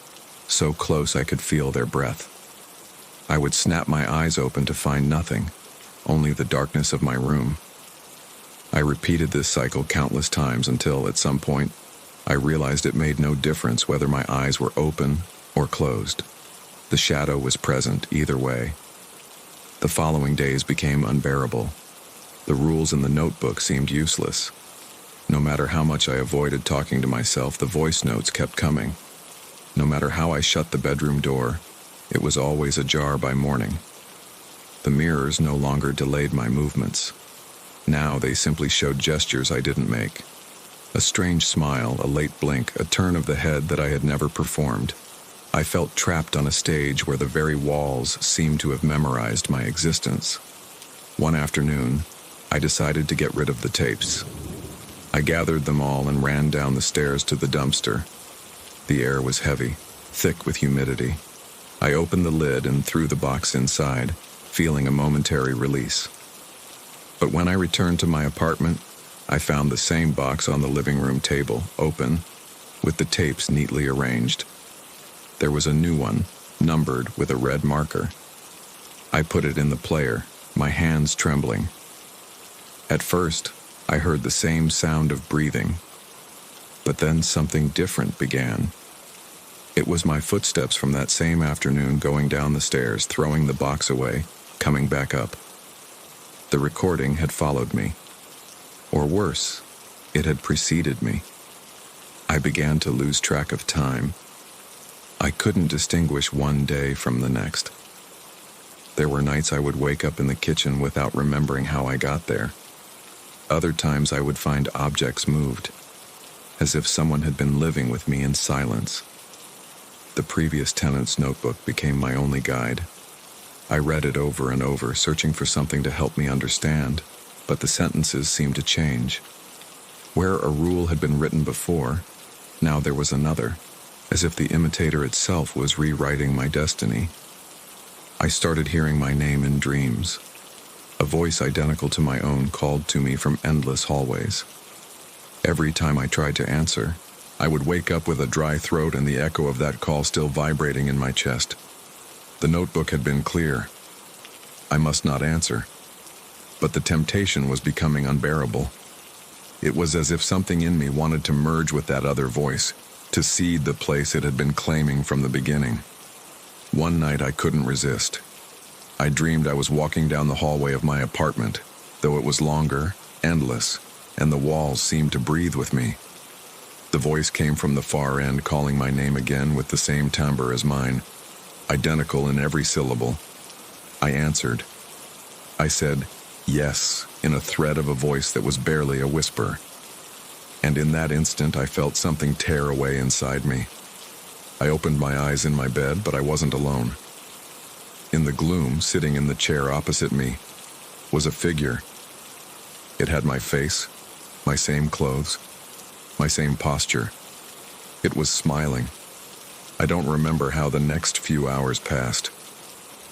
so close I could feel their breath. I would snap my eyes open to find nothing, only the darkness of my room. I repeated this cycle countless times until, at some point, I realized it made no difference whether my eyes were open or closed. The shadow was present either way. The following days became unbearable. The rules in the notebook seemed useless. No matter how much I avoided talking to myself, the voice notes kept coming. No matter how I shut the bedroom door, it was always ajar by morning. The mirrors no longer delayed my movements. Now they simply showed gestures I didn't make. A strange smile, a late blink, a turn of the head that I had never performed. I felt trapped on a stage where the very walls seemed to have memorized my existence. One afternoon, I decided to get rid of the tapes. I gathered them all and ran down the stairs to the dumpster. The air was heavy, thick with humidity. I opened the lid and threw the box inside, feeling a momentary release. But when I returned to my apartment, I found the same box on the living room table, open, with the tapes neatly arranged. There was a new one, numbered with a red marker. I put it in the player, my hands trembling. At first, I heard the same sound of breathing, but then something different began. It was my footsteps from that same afternoon going down the stairs, throwing the box away, coming back up. The recording had followed me. Or worse, it had preceded me. I began to lose track of time. I couldn't distinguish one day from the next. There were nights I would wake up in the kitchen without remembering how I got there. Other times I would find objects moved, as if someone had been living with me in silence. The previous tenant's notebook became my only guide. I read it over and over, searching for something to help me understand, but the sentences seemed to change. Where a rule had been written before, now there was another, as if the imitator itself was rewriting my destiny. I started hearing my name in dreams. A voice identical to my own called to me from endless hallways. Every time I tried to answer, I would wake up with a dry throat and the echo of that call still vibrating in my chest. The notebook had been clear. I must not answer. But the temptation was becoming unbearable. It was as if something in me wanted to merge with that other voice, to cede the place it had been claiming from the beginning. One night I couldn't resist. I dreamed I was walking down the hallway of my apartment, though it was longer, endless, and the walls seemed to breathe with me. The voice came from the far end, calling my name again with the same timbre as mine, identical in every syllable. I answered. I said, yes, in a thread of a voice that was barely a whisper. And in that instant I felt something tear away inside me. I opened my eyes in my bed, but I wasn't alone. In the gloom, sitting in the chair opposite me, was a figure. It had my face, my same clothes, my same posture. It was smiling. I don't remember how the next few hours passed.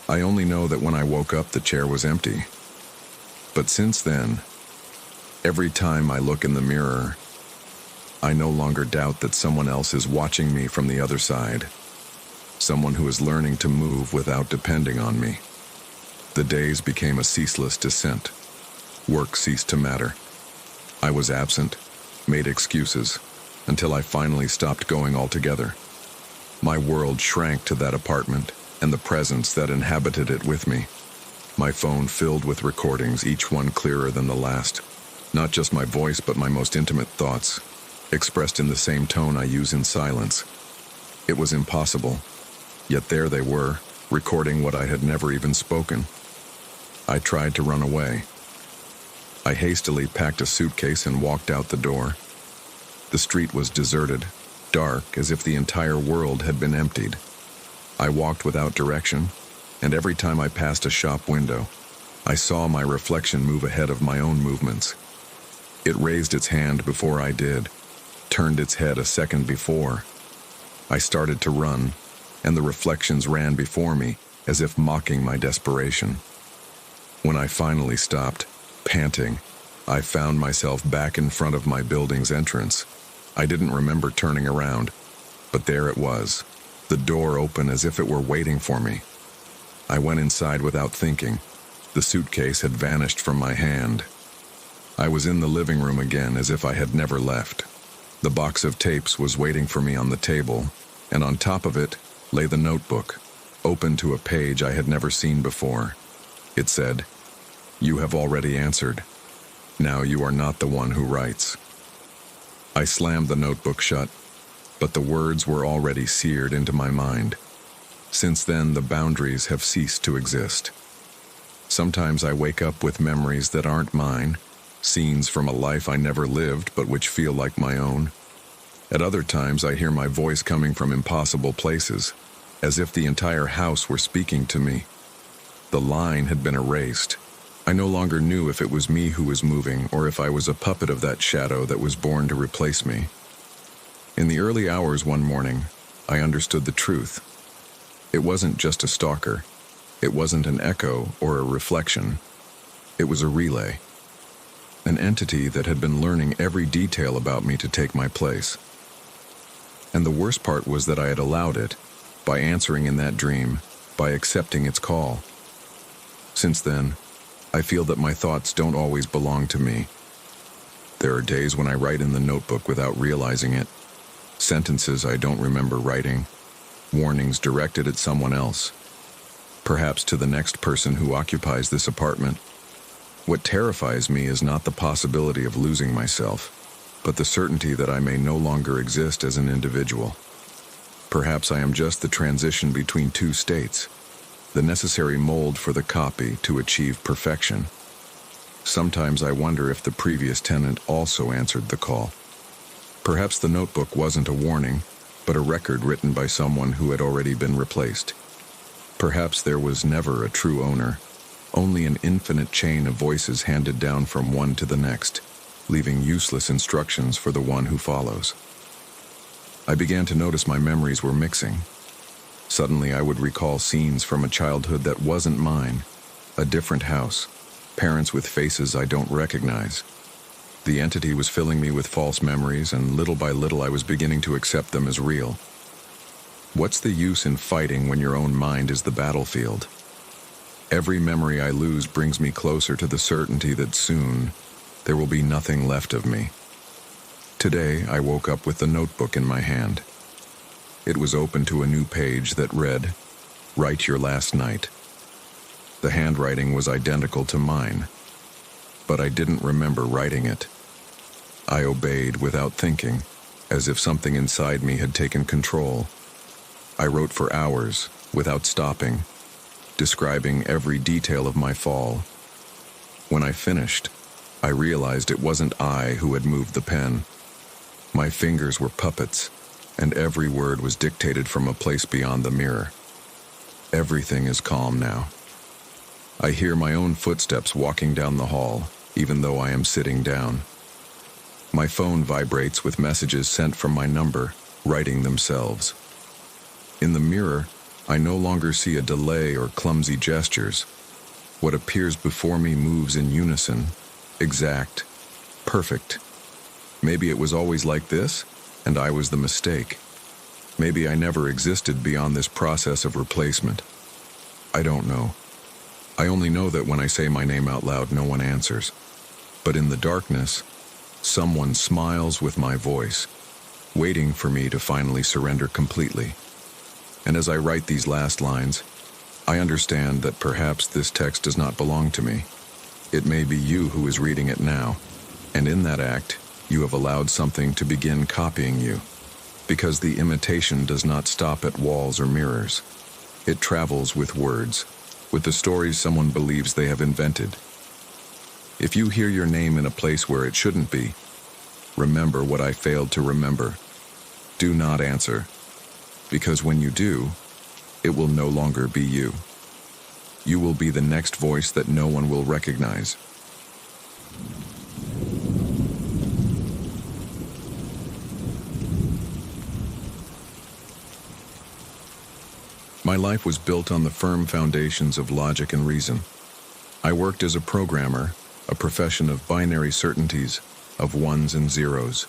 I only know that when I woke up, the chair was empty. But since then, every time I look in the mirror, I no longer doubt that someone else is watching me from the other side. Someone who is learning to move without depending on me. The days became a ceaseless descent. Work ceased to matter. I was absent, made excuses, until I finally stopped going altogether. My world shrank to that apartment and the presence that inhabited it with me. My phone filled with recordings, each one clearer than the last. Not just my voice, but my most intimate thoughts, expressed in the same tone I use in silence. It was impossible. Yet there they were, recording what I had never even spoken. I tried to run away. I hastily packed a suitcase and walked out the door. The street was deserted, dark, as if the entire world had been emptied. I walked without direction, and every time I passed a shop window, I saw my reflection move ahead of my own movements. It raised its hand before I did, turned its head a second before. I started to run, and the reflections ran before me, as if mocking my desperation. When I finally stopped, panting, I found myself back in front of my building's entrance. I didn't remember turning around, but there it was, the door open as if it were waiting for me. I went inside without thinking. The suitcase had vanished from my hand. I was in the living room again, as if I had never left. The box of tapes was waiting for me on the table, and on top of it lay the notebook, open to a page I had never seen before. It said, "You have already answered. Now you are not the one who writes." I slammed the notebook shut, but the words were already seared into my mind. Since then, the boundaries have ceased to exist. Sometimes I wake up with memories that aren't mine, scenes from a life I never lived but which feel like my own. At other times, I hear my voice coming from impossible places, as if the entire house were speaking to me. The line had been erased. I no longer knew if it was me who was moving or if I was a puppet of that shadow that was born to replace me. In the early hours one morning, I understood the truth. It wasn't just a stalker. It wasn't an echo or a reflection. It was a relay. An entity that had been learning every detail about me to take my place. And the worst part was that I had allowed it, by answering in that dream, by accepting its call. Since then, I feel that my thoughts don't always belong to me. There are days when I write in the notebook without realizing it, sentences I don't remember writing, warnings directed at someone else, perhaps to the next person who occupies this apartment. What terrifies me is not the possibility of losing myself, but the certainty that I may no longer exist as an individual. Perhaps I am just the transition between two states, the necessary mold for the copy to achieve perfection. Sometimes I wonder if the previous tenant also answered the call. Perhaps the notebook wasn't a warning, but a record written by someone who had already been replaced. Perhaps there was never a true owner, only an infinite chain of voices handed down from one to the next, leaving useless instructions for the one who follows. I began to notice my memories were mixing. Suddenly I would recall scenes from a childhood that wasn't mine, a different house, parents with faces I don't recognize. The entity was filling me with false memories, and little by little I was beginning to accept them as real. What's the use in fighting when your own mind is the battlefield? Every memory I lose brings me closer to the certainty that soon there will be nothing left of me. Today I woke up with the notebook in my hand. It was open to a new page that read, "Write your last night." The handwriting was identical to mine, but I didn't remember writing it. I obeyed without thinking, as if something inside me had taken control. I wrote for hours, without stopping, describing every detail of my fall. When I finished, I realized it wasn't I who had moved the pen. My fingers were puppets, and every word was dictated from a place beyond the mirror. Everything is calm now. I hear my own footsteps walking down the hall, even though I am sitting down. My phone vibrates with messages sent from my number, writing themselves. In the mirror, I no longer see a delay or clumsy gestures. What appears before me moves in unison, exact, perfect. Maybe it was always like this, and I was the mistake. Maybe I never existed beyond this process of replacement. I don't know. I only know that when I say my name out loud, no one answers. But in the darkness, someone smiles with my voice, waiting for me to finally surrender completely. And as I write these last lines, I understand that perhaps this text does not belong to me. It may be you who is reading it now, and in that act, you have allowed something to begin copying you, because the imitation does not stop at walls or mirrors. It travels with words, with the stories someone believes they have invented. If you hear your name in a place where it shouldn't be, remember what I failed to remember. Do not answer, because when you do, it will no longer be you. You will be the next voice that no one will recognize. My life was built on the firm foundations of logic and reason. I worked as a programmer, a profession of binary certainties, of ones and zeros.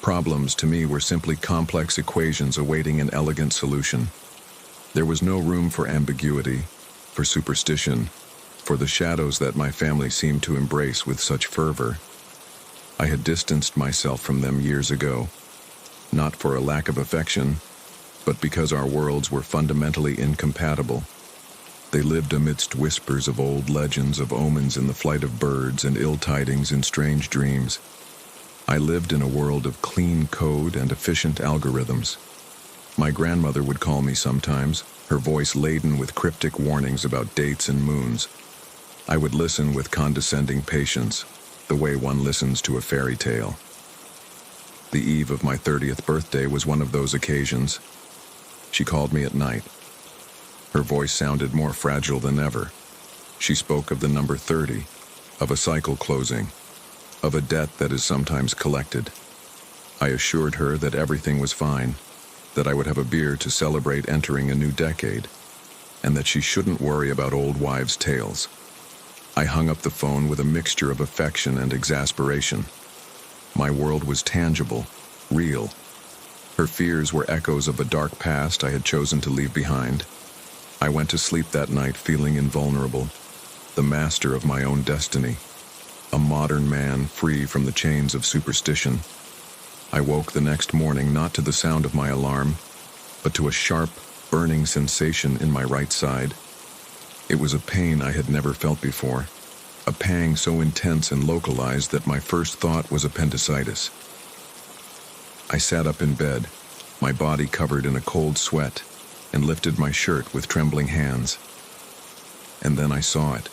Problems to me were simply complex equations awaiting an elegant solution. There was no room for ambiguity, for superstition, for the shadows that my family seemed to embrace with such fervor. I had distanced myself from them years ago, not for a lack of affection, but because our worlds were fundamentally incompatible. They lived amidst whispers of old legends of omens in the flight of birds and ill tidings in strange dreams. I lived in a world of clean code and efficient algorithms. My grandmother would call me sometimes, her voice laden with cryptic warnings about dates and moons. I would listen with condescending patience, the way one listens to a fairy tale. The eve of my 30th birthday was one of those occasions. She called me at night. Her voice sounded more fragile than ever. She spoke of the number 30, of a cycle closing, of a debt that is sometimes collected. I assured her that everything was fine, that I would have a beer to celebrate entering a new decade, and that she shouldn't worry about old wives' tales. I hung up the phone with a mixture of affection and exasperation. My world was tangible, real. Her fears were echoes of a dark past I had chosen to leave behind. I went to sleep that night feeling invulnerable, the master of my own destiny, a modern man free from the chains of superstition. I woke the next morning not to the sound of my alarm, but to a sharp, burning sensation in my right side. It was a pain I had never felt before, a pang so intense and localized that my first thought was appendicitis. I sat up in bed, my body covered in a cold sweat, and lifted my shirt with trembling hands. And then I saw it.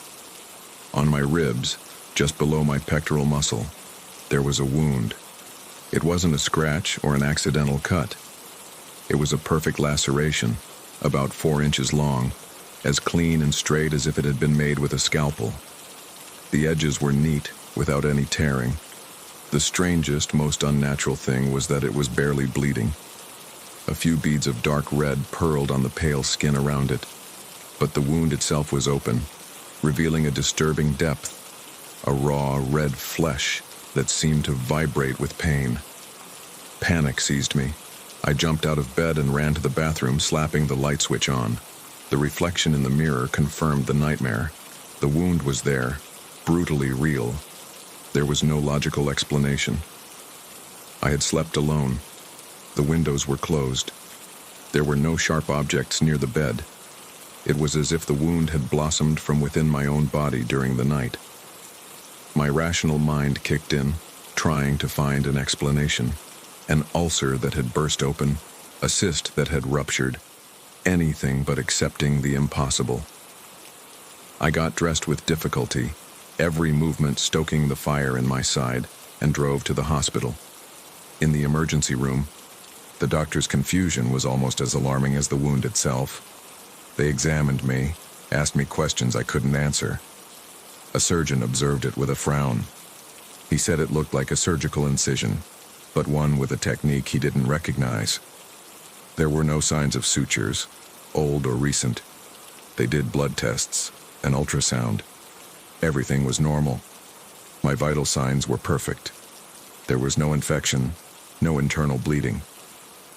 On my ribs, just below my pectoral muscle, there was a wound. It wasn't a scratch or an accidental cut. It was a perfect laceration, about 4 inches long, as clean and straight as if it had been made with a scalpel. The edges were neat, without any tearing. The strangest, most unnatural thing was that it was barely bleeding. A few beads of dark red purled on the pale skin around it, but the wound itself was open, revealing a disturbing depth, a raw, red flesh that seemed to vibrate with pain. Panic seized me. I jumped out of bed and ran to the bathroom, slapping the light switch on. The reflection in the mirror confirmed the nightmare. The wound was there, brutally real. There was no logical explanation. I had slept alone. The windows were closed. There were no sharp objects near the bed. It was as if the wound had blossomed from within my own body during the night. My rational mind kicked in, trying to find an explanation. An ulcer that had burst open, a cyst that had ruptured. Anything but accepting the impossible. I got dressed with difficulty, every movement stoking the fire in my side, and drove to the hospital. In the emergency room, the doctor's confusion was almost as alarming as the wound itself. They examined me, asked me questions I couldn't answer. A surgeon observed it with a frown. He said it looked like a surgical incision, but one with a technique he didn't recognize. There were no signs of sutures, old or recent. They did blood tests, an ultrasound. Everything was normal. My vital signs were perfect. There was no infection, no internal bleeding.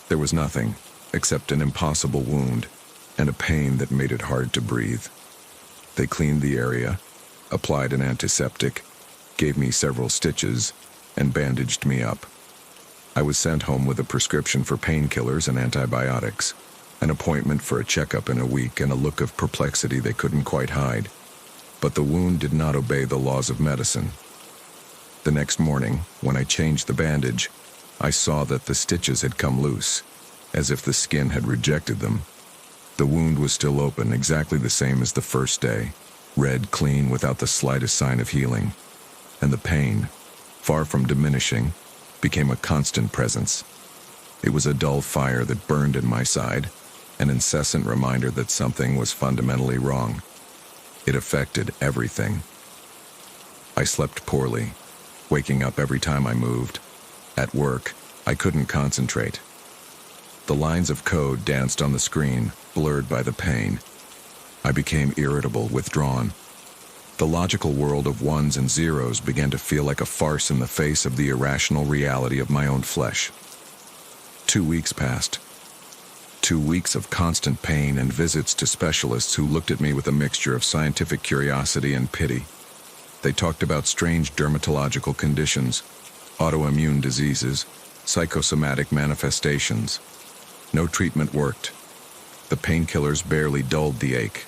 There was nothing except an impossible wound and a pain that made it hard to breathe. They cleaned the area, applied an antiseptic, gave me several stitches, and bandaged me up. I was sent home with a prescription for painkillers and antibiotics, an appointment for a checkup in a week, and a look of perplexity they couldn't quite hide. But the wound did not obey the laws of medicine. The next morning, when I changed the bandage, I saw that the stitches had come loose, as if the skin had rejected them. The wound was still open, exactly the same as the first day, red, clean, without the slightest sign of healing. And the pain, far from diminishing, became a constant presence. It was a dull fire that burned in my side, an incessant reminder that something was fundamentally wrong. It affected everything. I slept poorly, waking up every time I moved. At work, I couldn't concentrate. The lines of code danced on the screen, blurred by the pain. I became irritable, withdrawn. The logical world of ones and zeros began to feel like a farce in the face of the irrational reality of my own flesh. 2 weeks passed. 2 weeks of constant pain and visits to specialists who looked at me with a mixture of scientific curiosity and pity. They talked about strange dermatological conditions, autoimmune diseases, psychosomatic manifestations. No treatment worked. The painkillers barely dulled the ache.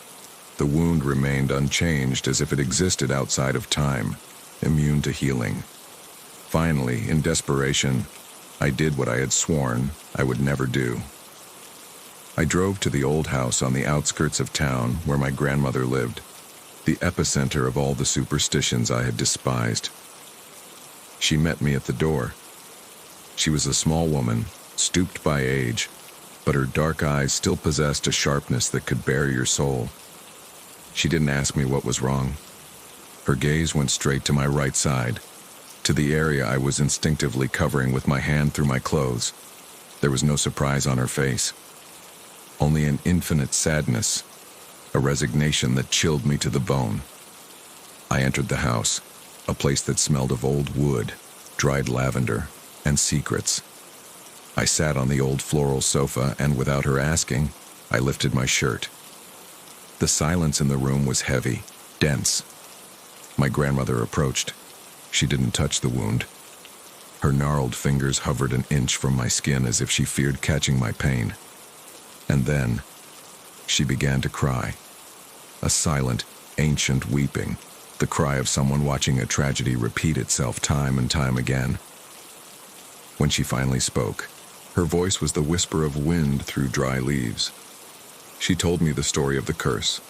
The wound remained unchanged, as if it existed outside of time, immune to healing. Finally, in desperation, I did what I had sworn I would never do. I drove to the old house on the outskirts of town where my grandmother lived, the epicenter of all the superstitions I had despised. She met me at the door. She was a small woman, stooped by age, but her dark eyes still possessed a sharpness that could bare your soul. She didn't ask me what was wrong. Her gaze went straight to my right side, to the area I was instinctively covering with my hand through my clothes. There was no surprise on her face, only an infinite sadness, a resignation that chilled me to the bone. I entered the house, a place that smelled of old wood, dried lavender, and secrets. I sat on the old floral sofa, and without her asking, I lifted my shirt. The silence in the room was heavy, dense. My grandmother approached. She didn't touch the wound. Her gnarled fingers hovered an inch from my skin as if she feared catching my pain. And then, she began to cry. A silent, ancient weeping, the cry of someone watching a tragedy repeat itself time and time again. When she finally spoke, her voice was the whisper of wind through dry leaves. She told me the story of the curse.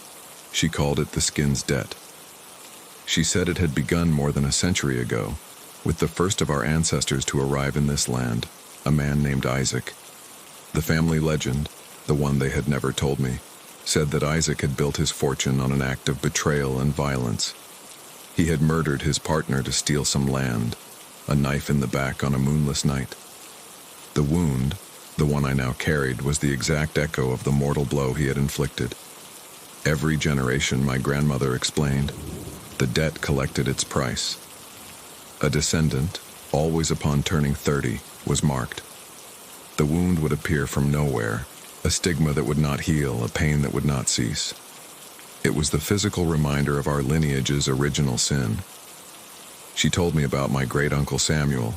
She called it the skin's debt. She said it had begun more than a century ago, with the first of our ancestors to arrive in this land, a man named Isaac. The family legend, the one they had never told me, said that Isaac had built his fortune on an act of betrayal and violence. He had murdered his partner to steal some land, a knife in the back on a moonless night. The wound, the one I now carried, was the exact echo of the mortal blow he had inflicted. Every generation, my grandmother explained, the debt collected its price. A descendant, always upon turning 30, was marked. The wound would appear from nowhere, a stigma that would not heal, a pain that would not cease. It was the physical reminder of our lineage's original sin. She told me about my great-uncle Samuel,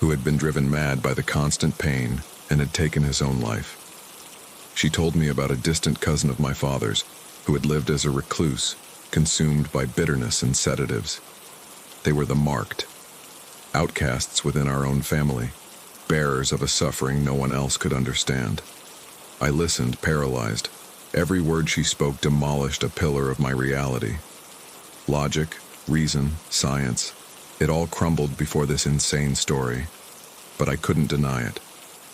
who had been driven mad by the constant pain and had taken his own life. She told me about a distant cousin of my father's, who had lived as a recluse, consumed by bitterness and sedatives. They were the marked, outcasts within our own family, bearers of a suffering no one else could understand. I listened, paralyzed. Every word she spoke demolished a pillar of my reality. Logic, reason, science, it all crumbled before this insane story. But I couldn't deny it.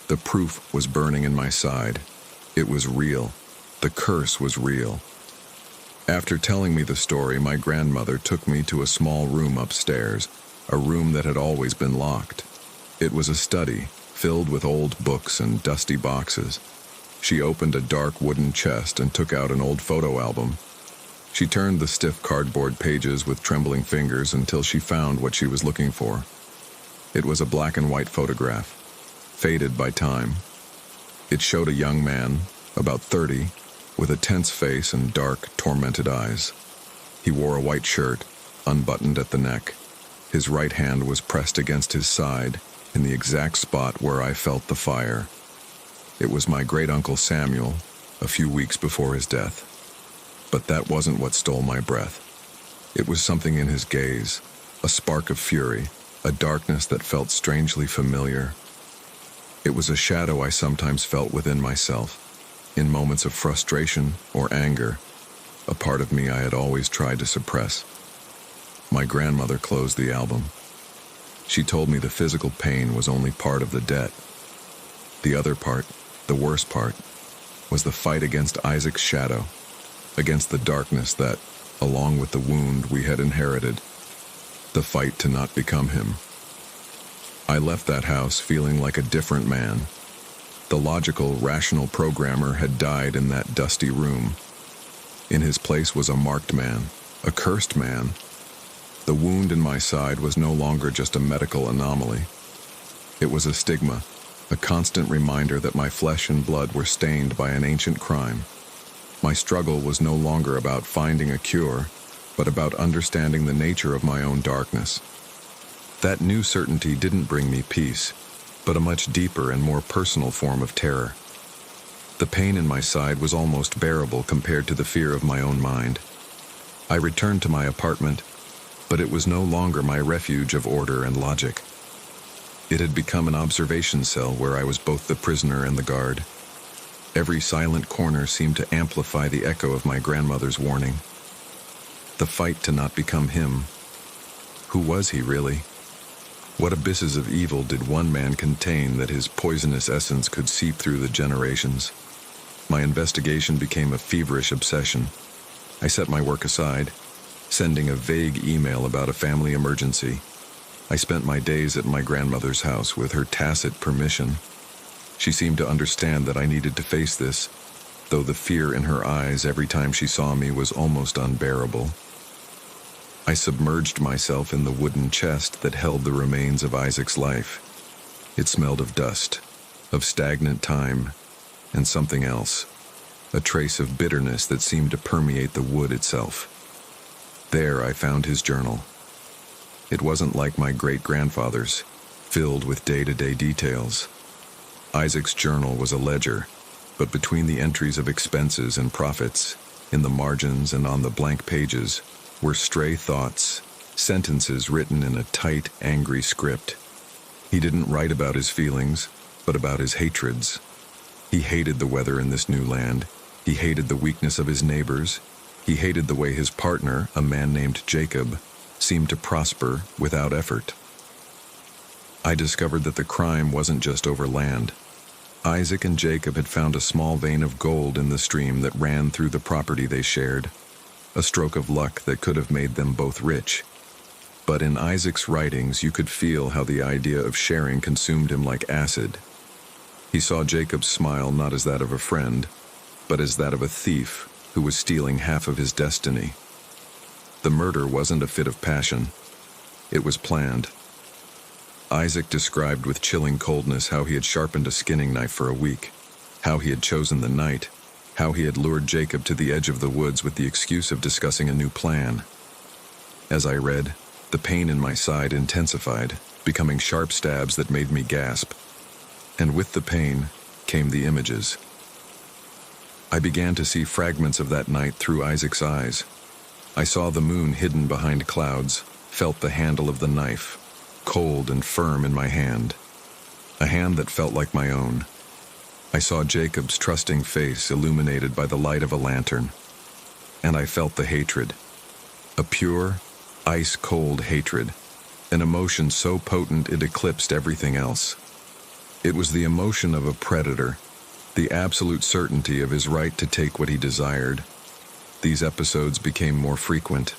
The proof was burning in my side. It was real. The curse was real. After telling me the story, my grandmother took me to a small room upstairs, a room that had always been locked. It was a study, filled with old books and dusty boxes. She opened a dark wooden chest and took out an old photo album. She turned the stiff cardboard pages with trembling fingers until she found what she was looking for. It was a black and white photograph, faded by time. It showed a young man, about 30, with a tense face and dark, tormented eyes. He wore a white shirt, unbuttoned at the neck. His right hand was pressed against his side, in the exact spot where I felt the fire. It was my great-uncle Samuel, a few weeks before his death. But that wasn't what stole my breath. It was something in his gaze, a spark of fury, a darkness that felt strangely familiar. It was a shadow I sometimes felt within myself, in moments of frustration or anger, a part of me I had always tried to suppress. My grandmother closed the album. She told me the physical pain was only part of the debt. The other part, the worst part, was the fight against Isaac's shadow, against the darkness that, along with the wound we had inherited, the fight to not become him. I left that house feeling like a different man. The logical, rational programmer had died in that dusty room. In his place was a marked man, a cursed man. The wound in my side was no longer just a medical anomaly. It was a stigma, a constant reminder that my flesh and blood were stained by an ancient crime. My struggle was no longer about finding a cure, but about understanding the nature of my own darkness. That new certainty didn't bring me peace, but a much deeper and more personal form of terror. The pain in my side was almost bearable compared to the fear of my own mind. I returned to my apartment, but it was no longer my refuge of order and logic. It had become an observation cell where I was both the prisoner and the guard. Every silent corner seemed to amplify the echo of my grandmother's warning. The fight to not become him. Who was he really? What abysses of evil did one man contain that his poisonous essence could seep through the generations? My investigation became a feverish obsession. I set my work aside, sending a vague email about a family emergency. I spent my days at my grandmother's house with her tacit permission. She seemed to understand that I needed to face this, though the fear in her eyes every time she saw me was almost unbearable. I submerged myself in the wooden chest that held the remains of Isaac's life. It smelled of dust, of stagnant time, and something else, a trace of bitterness that seemed to permeate the wood itself. There I found his journal. It wasn't like my great-grandfather's, filled with day-to-day details. Isaac's journal was a ledger, but between the entries of expenses and profits, in the margins and on the blank pages, were stray thoughts, sentences written in a tight, angry script. He didn't write about his feelings, but about his hatreds. He hated the weather in this new land. He hated the weakness of his neighbors. He hated the way his partner, a man named Jacob, seemed to prosper without effort. I discovered that the crime wasn't just over land. Isaac and Jacob had found a small vein of gold in the stream that ran through the property they shared, a stroke of luck that could have made them both rich. But in Isaac's writings, you could feel how the idea of sharing consumed him like acid. He saw Jacob's smile not as that of a friend, but as that of a thief who was stealing half of his destiny. The murder wasn't a fit of passion. It was planned. Isaac described with chilling coldness how he had sharpened a skinning knife for a week, how he had chosen the night, how he had lured Jacob to the edge of the woods with the excuse of discussing a new plan. As I read, the pain in my side intensified, becoming sharp stabs that made me gasp. And with the pain came the images. I began to see fragments of that night through Isaac's eyes. I saw the moon hidden behind clouds, felt the handle of the knife, cold and firm in my hand, a hand that felt like my own. I saw Jacob's trusting face illuminated by the light of a lantern, and I felt the hatred, a pure, ice-cold hatred, an emotion so potent it eclipsed everything else. It was the emotion of a predator, the absolute certainty of his right to take what he desired. These episodes became more frequent.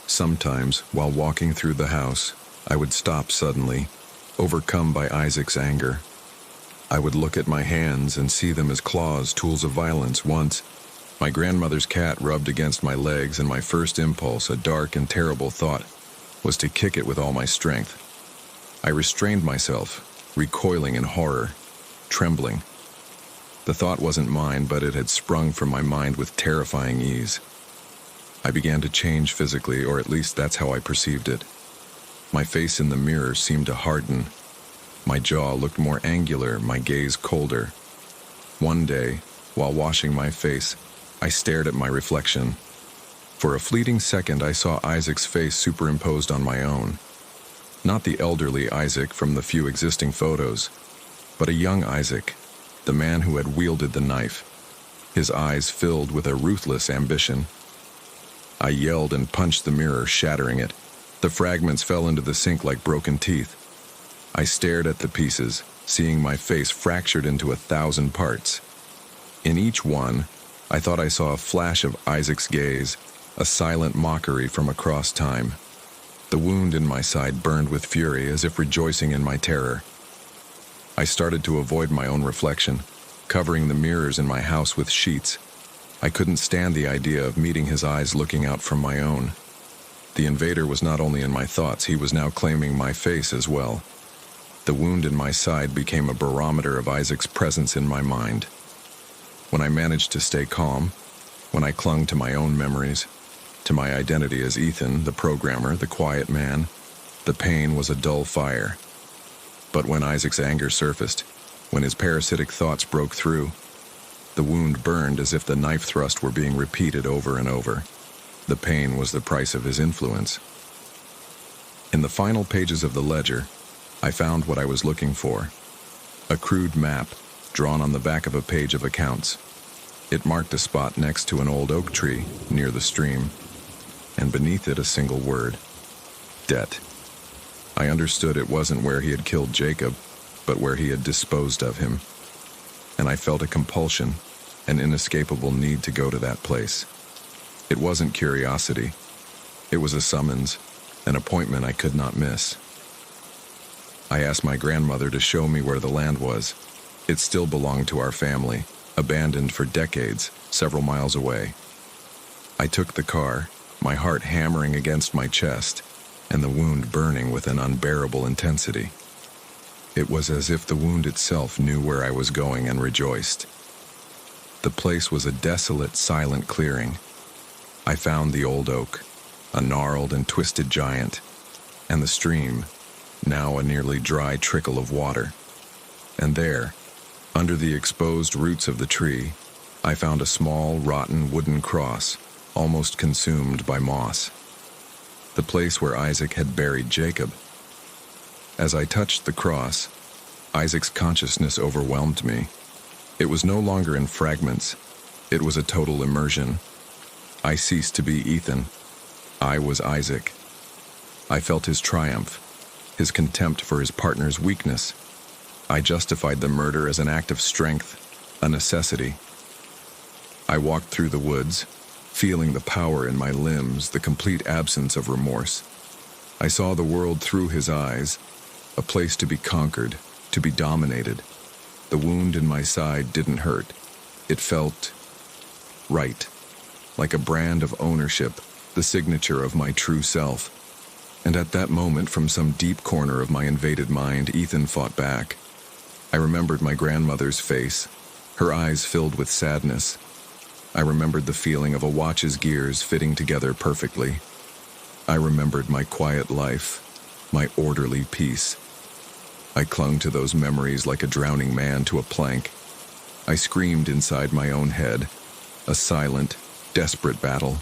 Sometimes, while walking through the house, I would stop suddenly, overcome by Isaac's anger. I would look at my hands and see them as claws, tools of violence. Once, my grandmother's cat rubbed against my legs, and my first impulse, a dark and terrible thought, was to kick it with all my strength. I restrained myself, recoiling in horror, trembling. The thought wasn't mine, but it had sprung from my mind with terrifying ease. I began to change physically, or at least that's how I perceived it. My face in the mirror seemed to harden. My jaw looked more angular, my gaze colder. One day, while washing my face, I stared at my reflection. For a fleeting second, I saw Isaac's face superimposed on my own. Not the elderly Isaac from the few existing photos, but a young Isaac, the man who had wielded the knife, his eyes filled with a ruthless ambition. I yelled and punched the mirror, shattering it. The fragments fell into the sink like broken teeth. I stared at the pieces, seeing my face fractured into 1,000 parts. In each one, I thought I saw a flash of Isaac's gaze, a silent mockery from across time. The wound in my side burned with fury, as if rejoicing in my terror. I started to avoid my own reflection, covering the mirrors in my house with sheets. I couldn't stand the idea of meeting his eyes looking out from my own. The invader was not only in my thoughts, he was now claiming my face as well. The wound in my side became a barometer of Isaac's presence in my mind. When I managed to stay calm, when I clung to my own memories, to my identity as Ethan, the programmer, the quiet man, the pain was a dull fire. But when Isaac's anger surfaced, when his parasitic thoughts broke through, the wound burned as if the knife thrust were being repeated over and over. The pain was the price of his influence. In the final pages of the ledger, I found what I was looking for. A crude map, drawn on the back of a page of accounts. It marked a spot next to an old oak tree, near the stream, and beneath it a single word: debt. I understood it wasn't where he had killed Jacob, but where he had disposed of him. And I felt a compulsion, an inescapable need to go to that place. It wasn't curiosity. It was a summons, an appointment I could not miss. I asked my grandmother to show me where the land was. It still belonged to our family, abandoned for decades, several miles away. I took the car, my heart hammering against my chest, and the wound burning with an unbearable intensity. It was as if the wound itself knew where I was going and rejoiced. The place was a desolate, silent clearing. I found the old oak, a gnarled and twisted giant, and the stream, now a nearly dry trickle of water. And there, under the exposed roots of the tree, I found a small, rotten wooden cross, almost consumed by moss. The place where Isaac had buried Jacob. As I touched the cross, Isaac's consciousness overwhelmed me. It was no longer in fragments. It was a total immersion. I ceased to be Ethan. I was Isaac. I felt his triumph, his contempt for his partner's weakness. I justified the murder as an act of strength, a necessity. I walked through the woods, feeling the power in my limbs, the complete absence of remorse. I saw the world through his eyes, a place to be conquered, to be dominated. The wound in my side didn't hurt. It felt right, like a brand of ownership, the signature of my true self. And at that moment, from some deep corner of my invaded mind, Ethan fought back. I remembered my grandmother's face, her eyes filled with sadness. I remembered the feeling of a watch's gears fitting together perfectly. I remembered my quiet life, my orderly peace. I clung to those memories like a drowning man to a plank. I screamed inside my own head, a silent, desperate battle.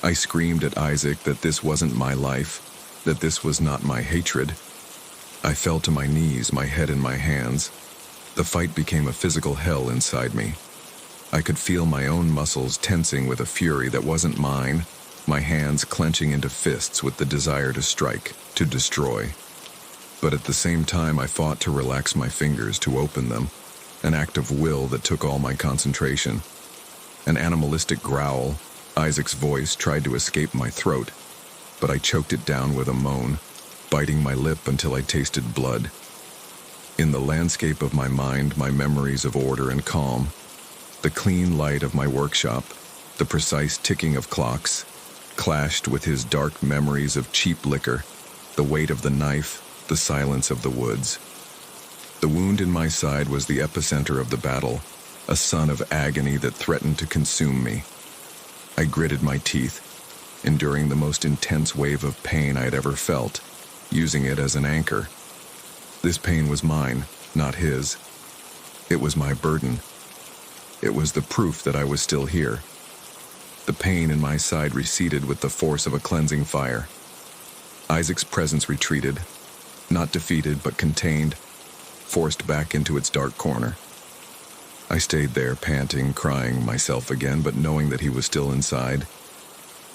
I screamed at Isaac that this wasn't my life, that this was not my hatred. I fell to my knees, my head in my hands. The fight became a physical hell inside me. I could feel my own muscles tensing with a fury that wasn't mine, my hands clenching into fists with the desire to strike, to destroy. But at the same time, I fought to relax my fingers, to open them, an act of will that took all my concentration. An animalistic growl, Isaac's voice, tried to escape my throat, but I choked it down with a moan, biting my lip until I tasted blood. In the landscape of my mind, my memories of order and calm, the clean light of my workshop, the precise ticking of clocks, clashed with his dark memories of cheap liquor, the weight of the knife, the silence of the woods. The wound in my side was the epicenter of the battle, a sun of agony that threatened to consume me. I gritted my teeth, enduring the most intense wave of pain I had ever felt, using it as an anchor. This pain was mine, not his. It was my burden. It was the proof that I was still here. The pain in my side receded with the force of a cleansing fire. Isaac's presence retreated, not defeated but contained, forced back into its dark corner. I stayed there, panting, crying myself again, but knowing that he was still inside.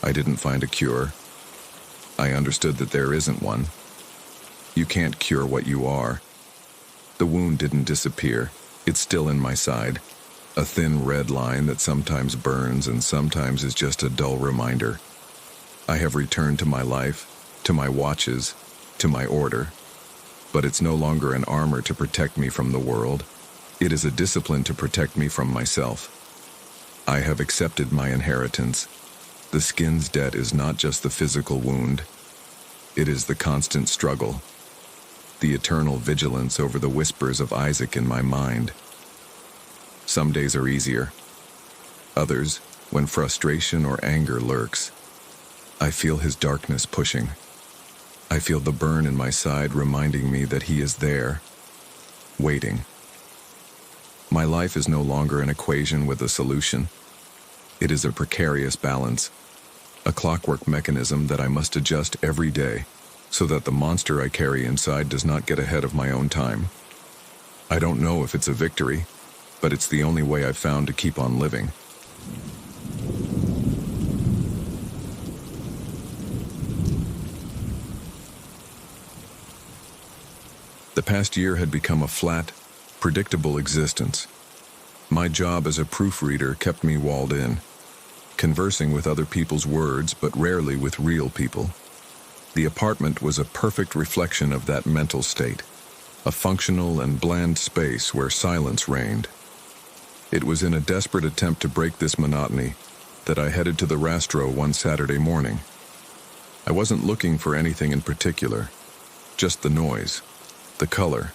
I didn't find a cure. I understood that there isn't one. You can't cure what you are. The wound didn't disappear. It's still in my side. A thin red line that sometimes burns and sometimes is just a dull reminder. I have returned to my life, to my watches, to my order. But it's no longer an armor to protect me from the world. It is a discipline to protect me from myself. I have accepted my inheritance. The skin's debt is not just the physical wound. It is the constant struggle, the eternal vigilance over the whispers of Isaac in my mind. Some days are easier. Others, when frustration or anger lurks, I feel his darkness pushing. I feel the burn in my side reminding me that he is there, waiting. My life is no longer an equation with a solution. It is a precarious balance, a clockwork mechanism that I must adjust every day so that the monster I carry inside does not get ahead of my own time. I don't know if it's a victory, but it's the only way I've found to keep on living. The past year had become a flat, predictable existence. My job as a proofreader kept me walled in, conversing with other people's words, but rarely with real people. The apartment was a perfect reflection of that mental state, a functional and bland space where silence reigned. It was in a desperate attempt to break this monotony that I headed to the Rastro one Saturday morning. I wasn't looking for anything in particular, just the noise, the color,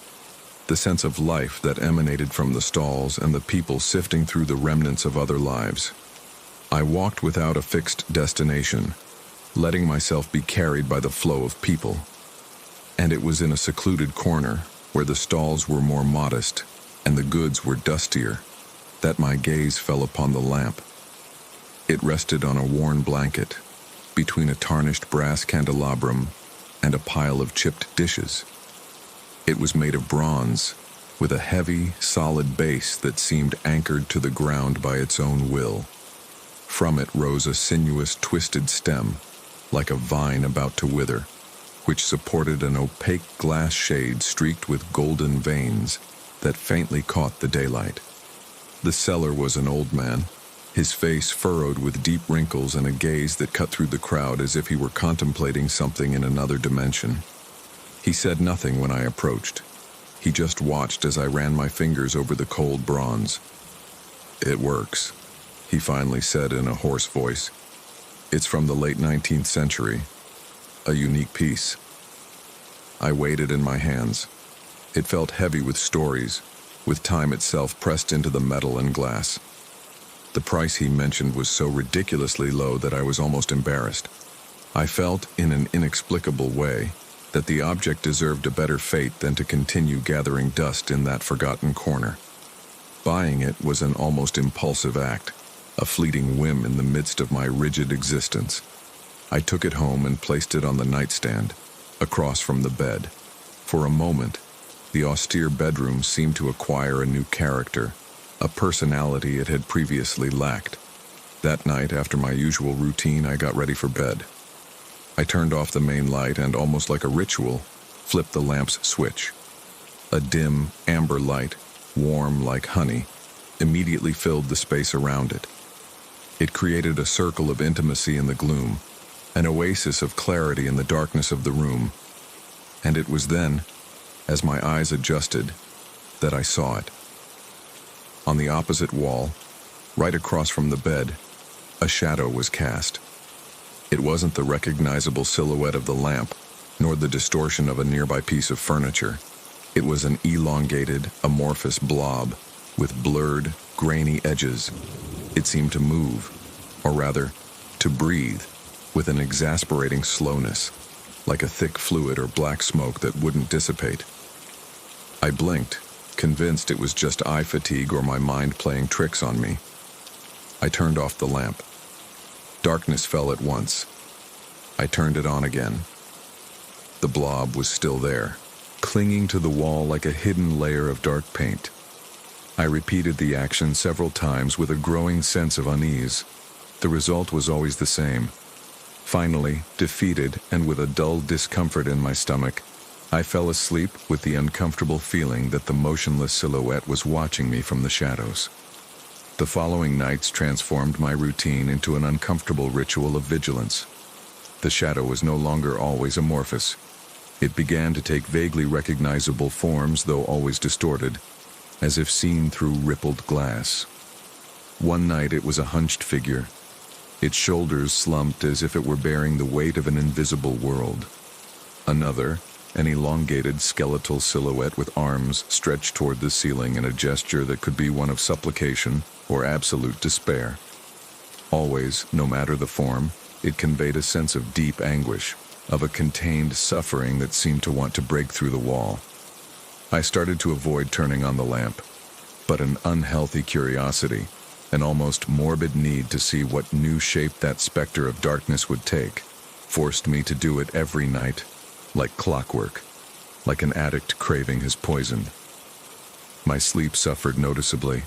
the sense of life that emanated from the stalls and the people sifting through the remnants of other lives. I walked without a fixed destination, letting myself be carried by the flow of people. And it was in a secluded corner, where the stalls were more modest and the goods were dustier, that my gaze fell upon the lamp. It rested on a worn blanket, between a tarnished brass candelabrum and a pile of chipped dishes. It was made of bronze, with a heavy, solid base that seemed anchored to the ground by its own will. From it rose a sinuous, twisted stem, like a vine about to wither. which supported an opaque glass shade streaked with golden veins that faintly caught the daylight. The seller was an old man, his face furrowed with deep wrinkles and a gaze that cut through the crowd as if he were contemplating something in another dimension. He said nothing when I approached. He just watched as I ran my fingers over the cold bronze. "It works," he finally said in a hoarse voice. "It's from the late 19th century. A unique piece." I weighed it in my hands. It felt heavy with stories, with time itself pressed into the metal and glass. The price he mentioned was so ridiculously low that I was almost embarrassed. I felt, in an inexplicable way, that the object deserved a better fate than to continue gathering dust in that forgotten corner. Buying it was an almost impulsive act, a fleeting whim in the midst of my rigid existence. I took it home and placed it on the nightstand, across from the bed. For a moment, the austere bedroom seemed to acquire a new character, a personality it had previously lacked. That night, after my usual routine, I got ready for bed. I turned off the main light and, almost like a ritual, flipped the lamp's switch. A dim, amber light, warm like honey, immediately filled the space around it. It created a circle of intimacy in the gloom, an oasis of clarity in the darkness of the room. And it was then, as my eyes adjusted, that I saw it. On the opposite wall, right across from the bed, a shadow was cast. It wasn't the recognizable silhouette of the lamp, nor the distortion of a nearby piece of furniture. It was an elongated, amorphous blob, with blurred, grainy edges. It seemed to move, or rather, to breathe, with an exasperating slowness, like a thick fluid or black smoke that wouldn't dissipate. I blinked, convinced it was just eye fatigue or my mind playing tricks on me. I turned off the lamp. Darkness fell at once. I turned it on again. The blob was still there, clinging to the wall like a hidden layer of dark paint. I repeated the action several times with a growing sense of unease. The result was always the same. Finally, defeated and with a dull discomfort in my stomach, I fell asleep with the uncomfortable feeling that the motionless silhouette was watching me from the shadows. The following nights transformed my routine into an uncomfortable ritual of vigilance. The shadow was no longer always amorphous. It began to take vaguely recognizable forms, though always distorted, as if seen through rippled glass. One night it was a hunched figure, its shoulders slumped as if it were bearing the weight of an invisible world. Another, an elongated skeletal silhouette with arms stretched toward the ceiling in a gesture that could be one of supplication or absolute despair. Always, no matter the form, it conveyed a sense of deep anguish, of a contained suffering that seemed to want to break through the wall. I started to avoid turning on the lamp, but an unhealthy curiosity, an almost morbid need to see what new shape that specter of darkness would take, forced me to do it every night, like clockwork, like an addict craving his poison. My sleep suffered noticeably.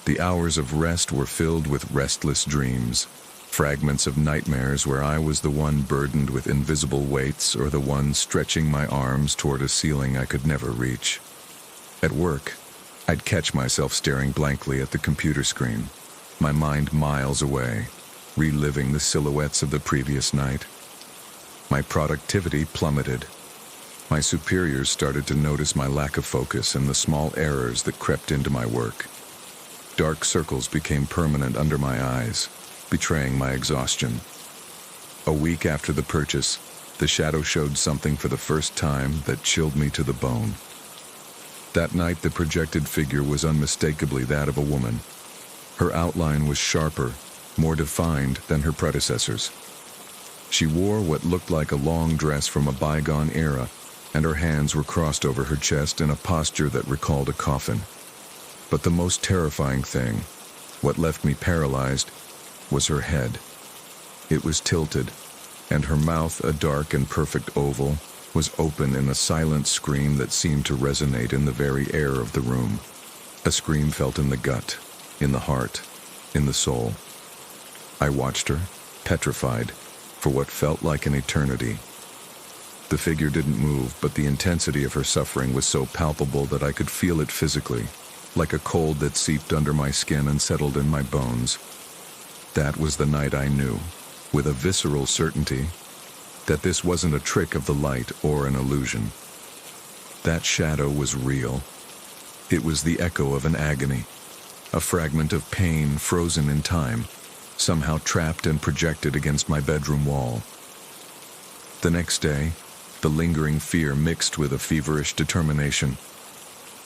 The hours of rest were filled with restless dreams, fragments of nightmares where I was the one burdened with invisible weights or the one stretching my arms toward a ceiling I could never reach. At work, I'd catch myself staring blankly at the computer screen, my mind miles away, reliving the silhouettes of the previous night. My productivity plummeted. My superiors started to notice my lack of focus and the small errors that crept into my work. Dark circles became permanent under my eyes, betraying my exhaustion. A week after the purchase, the shadow showed something for the first time that chilled me to the bone. That night, the projected figure was unmistakably that of a woman. Her outline was sharper, more defined than her predecessors. She wore what looked like a long dress from a bygone era, and her hands were crossed over her chest in a posture that recalled a coffin. But the most terrifying thing, what left me paralyzed, was her head. It was tilted, and her mouth, a dark and perfect oval, was open in a silent scream that seemed to resonate in the very air of the room. A scream felt in the gut, in the heart, in the soul. I watched her, petrified, for what felt like an eternity. The figure didn't move, but the intensity of her suffering was so palpable that I could feel it physically, like a cold that seeped under my skin and settled in my bones. That was the night I knew, with a visceral certainty, that this wasn't a trick of the light or an illusion. That shadow was real. It was the echo of an agony, a fragment of pain frozen in time, somehow trapped and projected against my bedroom wall. The next day, the lingering fear mixed with a feverish determination.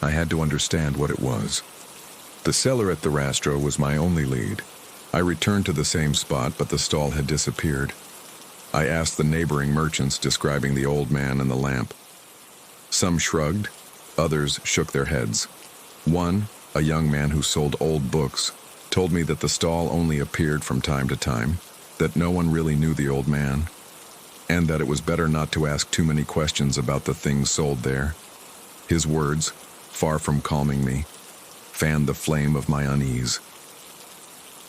I had to understand what it was. The cellar at the Rastro was my only lead. I returned to the same spot, but the stall had disappeared. I asked the neighboring merchants, describing the old man and the lamp. Some shrugged, others shook their heads. One, a young man who sold old books, told me that the stall only appeared from time to time, that no one really knew the old man, and that it was better not to ask too many questions about the things sold there. His words, far from calming me, fanned the flame of my unease.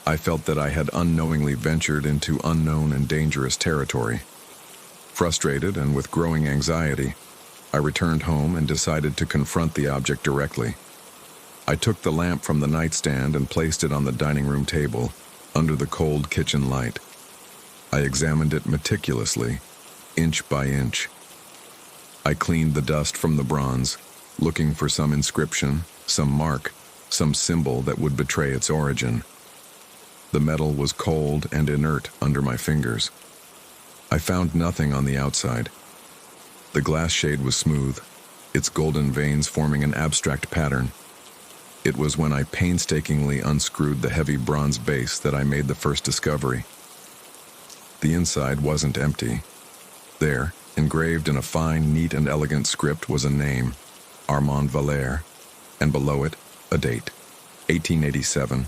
I felt that I had unknowingly ventured into unknown and dangerous territory. Frustrated and with growing anxiety, I returned home and decided to confront the object directly. I took the lamp from the nightstand and placed it on the dining room table, under the cold kitchen light. I examined it meticulously, inch by inch. I cleaned the dust from the bronze, looking for some inscription, some mark, some symbol that would betray its origin. The metal was cold and inert under my fingers. I found nothing on the outside. The glass shade was smooth, its golden veins forming an abstract pattern. It was when I painstakingly unscrewed the heavy bronze base that I made the first discovery. The inside wasn't empty. There, engraved in a fine, neat, and elegant script, was a name, Armand Valère, and below it, a date, 1887.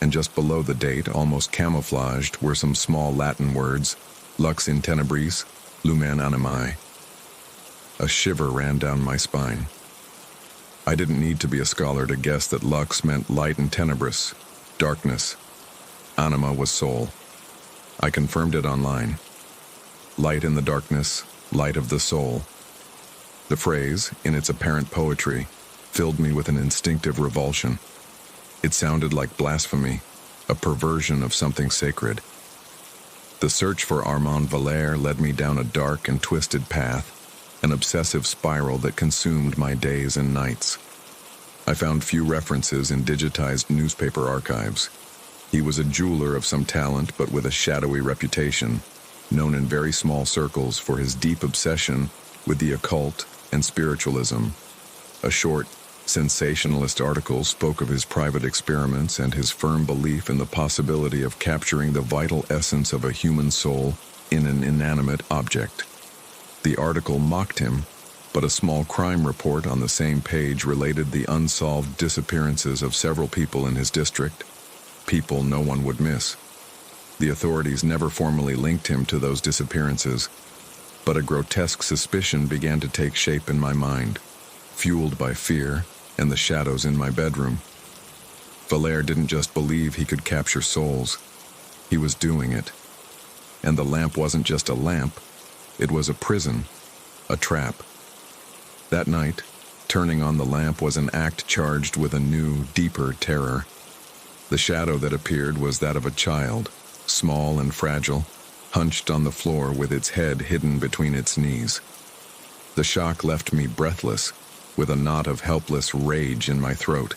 And just below the date, almost camouflaged, were some small Latin words, Lux in tenebris, lumen animae. A shiver ran down my spine. I didn't need to be a scholar to guess that lux meant light and tenebris, darkness. Anima was soul. I confirmed it online. Light in the darkness, light of the soul. The phrase, in its apparent poetry, filled me with an instinctive revulsion. It sounded like blasphemy, a perversion of something sacred. The search for Armand Valère led me down a dark and twisted path, an obsessive spiral that consumed my days and nights. I found few references in digitized newspaper archives. He was a jeweler of some talent, but with a shadowy reputation, known in very small circles for his deep obsession with the occult and spiritualism. A short, sensationalist article spoke of his private experiments and his firm belief in the possibility of capturing the vital essence of a human soul in an inanimate object. The article mocked him, but a small crime report on the same page related the unsolved disappearances of several people in his district, people no one would miss. The authorities never formally linked him to those disappearances, but a grotesque suspicion began to take shape in my mind, fueled by fear and the shadows in my bedroom. Valère didn't just believe he could capture souls. He was doing it. And the lamp wasn't just a lamp. It was a prison, a trap. That night, turning on the lamp was an act charged with a new, deeper terror. The shadow that appeared was that of a child, small and fragile, hunched on the floor with its head hidden between its knees. The shock left me breathless, with a knot of helpless rage in my throat.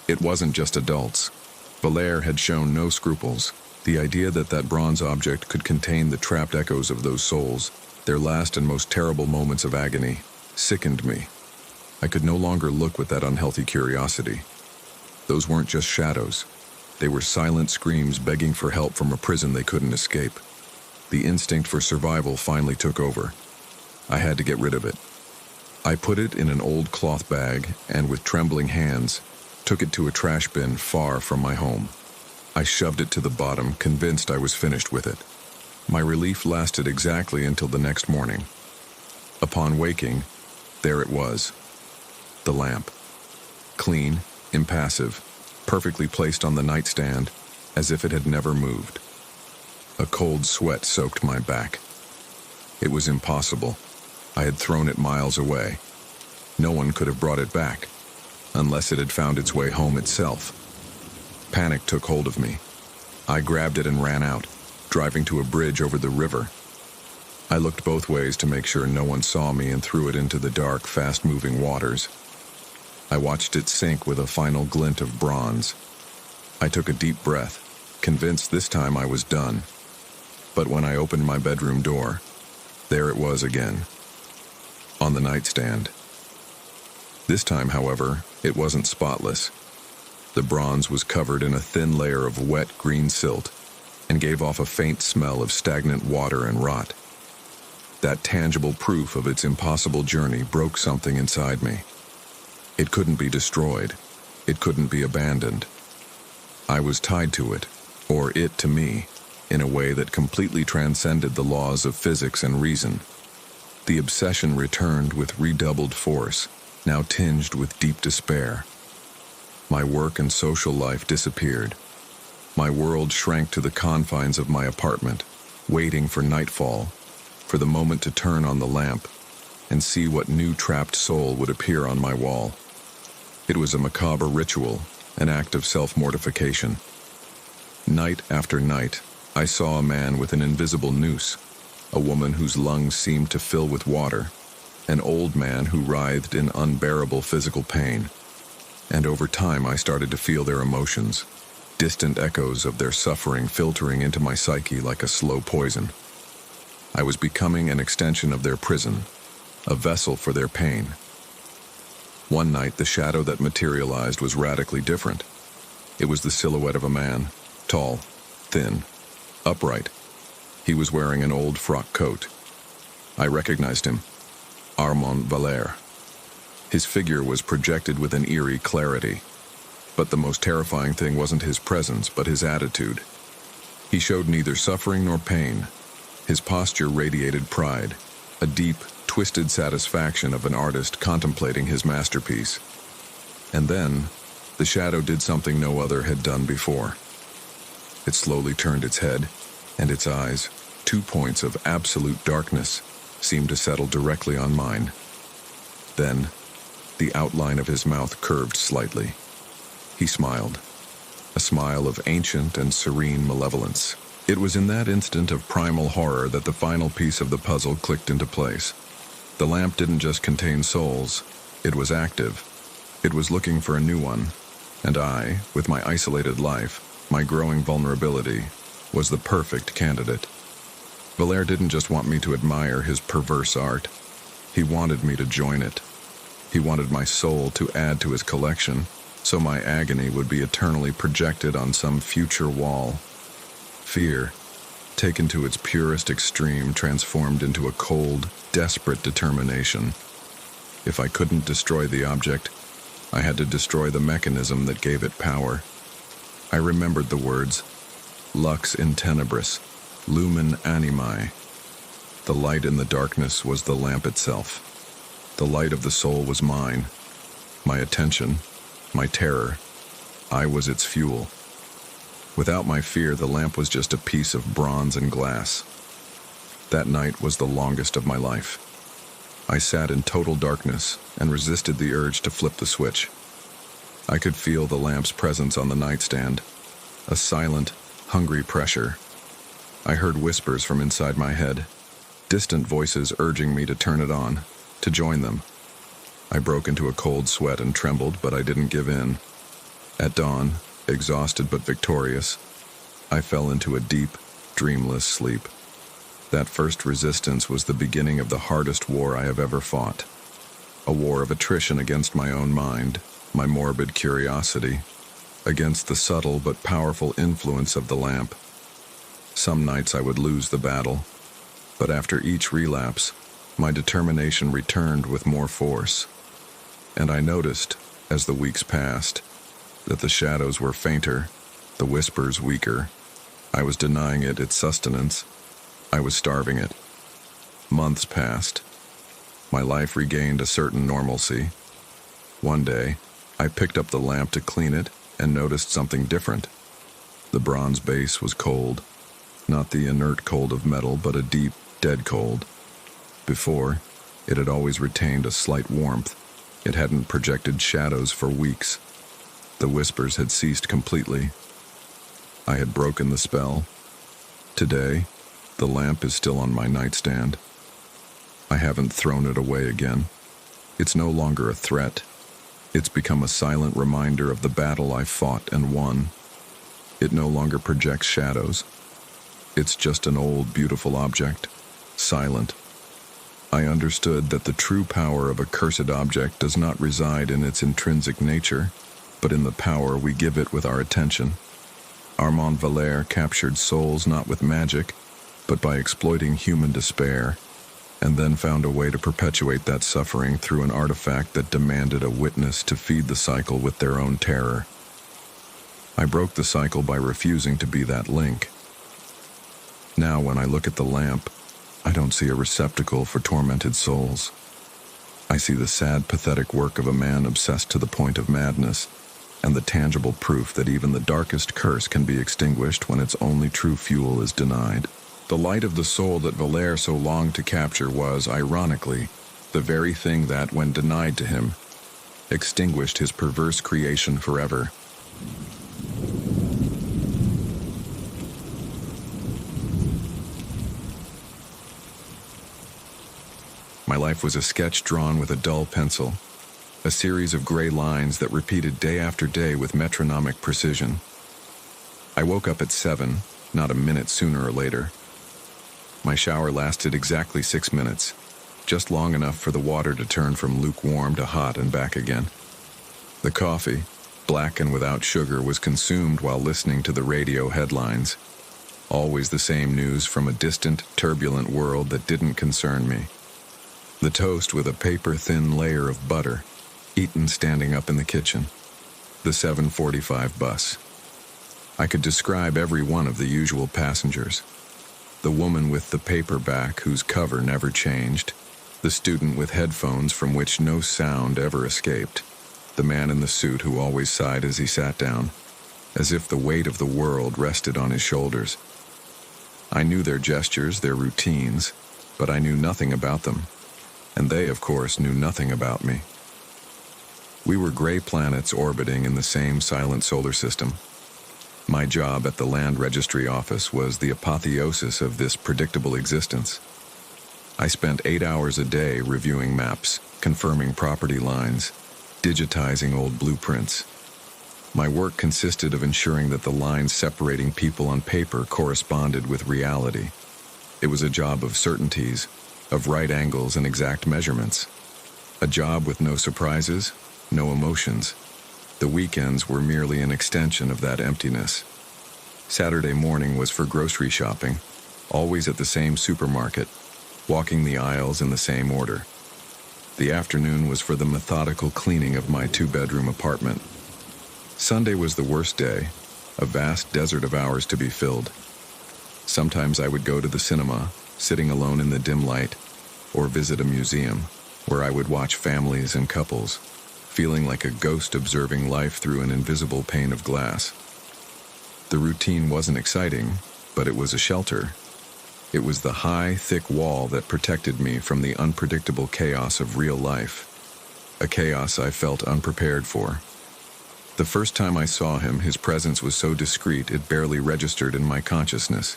It wasn't just adults. Valère had shown no scruples. The idea that that bronze object could contain the trapped echoes of those souls, their last and most terrible moments of agony, sickened me. I could no longer look with that unhealthy curiosity. Those weren't just shadows. They were silent screams begging for help from a prison they couldn't escape. The instinct for survival finally took over. I had to get rid of it. I put it in an old cloth bag and, with trembling hands, took it to a trash bin far from my home. I shoved it to the bottom, convinced I was finished with it. My relief lasted exactly until the next morning. Upon waking, there it was. The lamp. Clean, impassive, perfectly placed on the nightstand, as if it had never moved. A cold sweat soaked my back. It was impossible. I had thrown it miles away. No one could have brought it back, unless it had found its way home itself. Panic took hold of me. I grabbed it and ran out, driving to a bridge over the river. I looked both ways to make sure no one saw me and threw it into the dark, fast-moving waters. I watched it sink with a final glint of bronze. I took a deep breath, convinced this time I was done. But when I opened my bedroom door, there it was again, on the nightstand. This time, however, it wasn't spotless. The bronze was covered in a thin layer of wet green silt and gave off a faint smell of stagnant water and rot. That tangible proof of its impossible journey broke something inside me. It couldn't be destroyed. It couldn't be abandoned. I was tied to it, or it to me, in a way that completely transcended the laws of physics and reason. The obsession returned with redoubled force, now tinged with deep despair. My work and social life disappeared. My world shrank to the confines of my apartment, waiting for nightfall, for the moment to turn on the lamp and see what new trapped soul would appear on my wall. It was a macabre ritual, an act of self-mortification. Night after night, I saw a man with an invisible noose, a woman whose lungs seemed to fill with water, an old man who writhed in unbearable physical pain. And over time I started to feel their emotions, distant echoes of their suffering filtering into my psyche like a slow poison. I was becoming an extension of their prison, a vessel for their pain. One night, the shadow that materialized was radically different. It was the silhouette of a man, tall, thin, upright. He was wearing an old frock coat. I recognized him. Armand Valère. His figure was projected with an eerie clarity. But the most terrifying thing wasn't his presence, but his attitude. He showed neither suffering nor pain. His posture radiated pride, a deep, twisted satisfaction of an artist contemplating his masterpiece. And then, the shadow did something no other had done before. It slowly turned its head, and its eyes, 2 points of absolute darkness, seemed to settle directly on mine. Then, the outline of his mouth curved slightly. He smiled, a smile of ancient and serene malevolence. It was in that instant of primal horror that the final piece of the puzzle clicked into place. The lamp didn't just contain souls, it was active. It was looking for a new one, and I, with my isolated life, my growing vulnerability, was the perfect candidate. Valère didn't just want me to admire his perverse art. He wanted me to join it. He wanted my soul to add to his collection, so my agony would be eternally projected on some future wall. Fear, taken to its purest extreme, transformed into a cold, desperate determination. If I couldn't destroy the object, I had to destroy the mechanism that gave it power. I remembered the words, lux in tenebris, lumen animae. The light in the darkness was the lamp itself. The light of the soul was mine, my attention, my terror. I was its fuel. Without my fear, the lamp was just a piece of bronze and glass. That night was the longest of my life. I sat in total darkness and resisted the urge to flip the switch. I could feel the lamp's presence on the nightstand, a silent, hungry pressure. I heard whispers from inside my head, distant voices urging me to turn it on, to join them. I broke into a cold sweat and trembled, but I didn't give in. At dawn, exhausted but victorious, I fell into a deep, dreamless sleep. That first resistance was the beginning of the hardest war I have ever fought. A war of attrition against my own mind, my morbid curiosity, against the subtle but powerful influence of the lamp. Some nights I would lose the battle, but after each relapse, my determination returned with more force. And I noticed, as the weeks passed, that the shadows were fainter, the whispers weaker. I was denying it its sustenance. I was starving it. Months passed. My life regained a certain normalcy. One day, I picked up the lamp to clean it and noticed something different. The bronze base was cold, not the inert cold of metal, but a deep, dead cold. Before, it had always retained a slight warmth. It hadn't projected shadows for weeks. The whispers had ceased completely. I had broken the spell. Today, the lamp is still on my nightstand. I haven't thrown it away again. It's no longer a threat. It's become a silent reminder of the battle I fought and won. It no longer projects shadows. It's just an old, beautiful object, silent. I understood that the true power of a cursed object does not reside in its intrinsic nature, but in the power we give it with our attention. Armand Valère captured souls not with magic, but by exploiting human despair, and then found a way to perpetuate that suffering through an artifact that demanded a witness to feed the cycle with their own terror. I broke the cycle by refusing to be that link. Now, when I look at the lamp, I don't see a receptacle for tormented souls. I see the sad, pathetic work of a man obsessed to the point of madness, and the tangible proof that even the darkest curse can be extinguished when its only true fuel is denied. The light of the soul that Valère so longed to capture was, ironically, the very thing that, when denied to him, extinguished his perverse creation forever. My life was a sketch drawn with a dull pencil, a series of gray lines that repeated day after day with metronomic precision. I woke up at 7, not a minute sooner or later. My shower lasted exactly 6 minutes, just long enough for the water to turn from lukewarm to hot and back again. The coffee, black and without sugar, was consumed while listening to the radio headlines. Always the same news from a distant, turbulent world that didn't concern me. The toast with a paper-thin layer of butter, eaten standing up in the kitchen. The 7:45 bus. I could describe every one of the usual passengers. The woman with the paperback whose cover never changed. The student with headphones from which no sound ever escaped. The man in the suit who always sighed as he sat down, as if the weight of the world rested on his shoulders. I knew their gestures, their routines, but I knew nothing about them. And they, of course, knew nothing about me. We were gray planets orbiting in the same silent solar system. My job at the Land Registry Office was the apotheosis of this predictable existence. I spent 8 hours a day reviewing maps, confirming property lines, digitizing old blueprints. My work consisted of ensuring that the lines separating people on paper corresponded with reality. It was a job of certainties, of right angles and exact measurements. A job with no surprises, no emotions. The weekends were merely an extension of that emptiness. Saturday morning was for grocery shopping, always at the same supermarket, walking the aisles in the same order. The afternoon was for the methodical cleaning of my 2-bedroom apartment. Sunday was the worst day, a vast desert of hours to be filled. Sometimes I would go to the cinema, sitting alone in the dim light, or visit a museum, where I would watch families and couples, feeling like a ghost observing life through an invisible pane of glass. The routine wasn't exciting, but it was a shelter. It was the high, thick wall that protected me from the unpredictable chaos of real life, a chaos I felt unprepared for. The first time I saw him, his presence was so discreet it barely registered in my consciousness.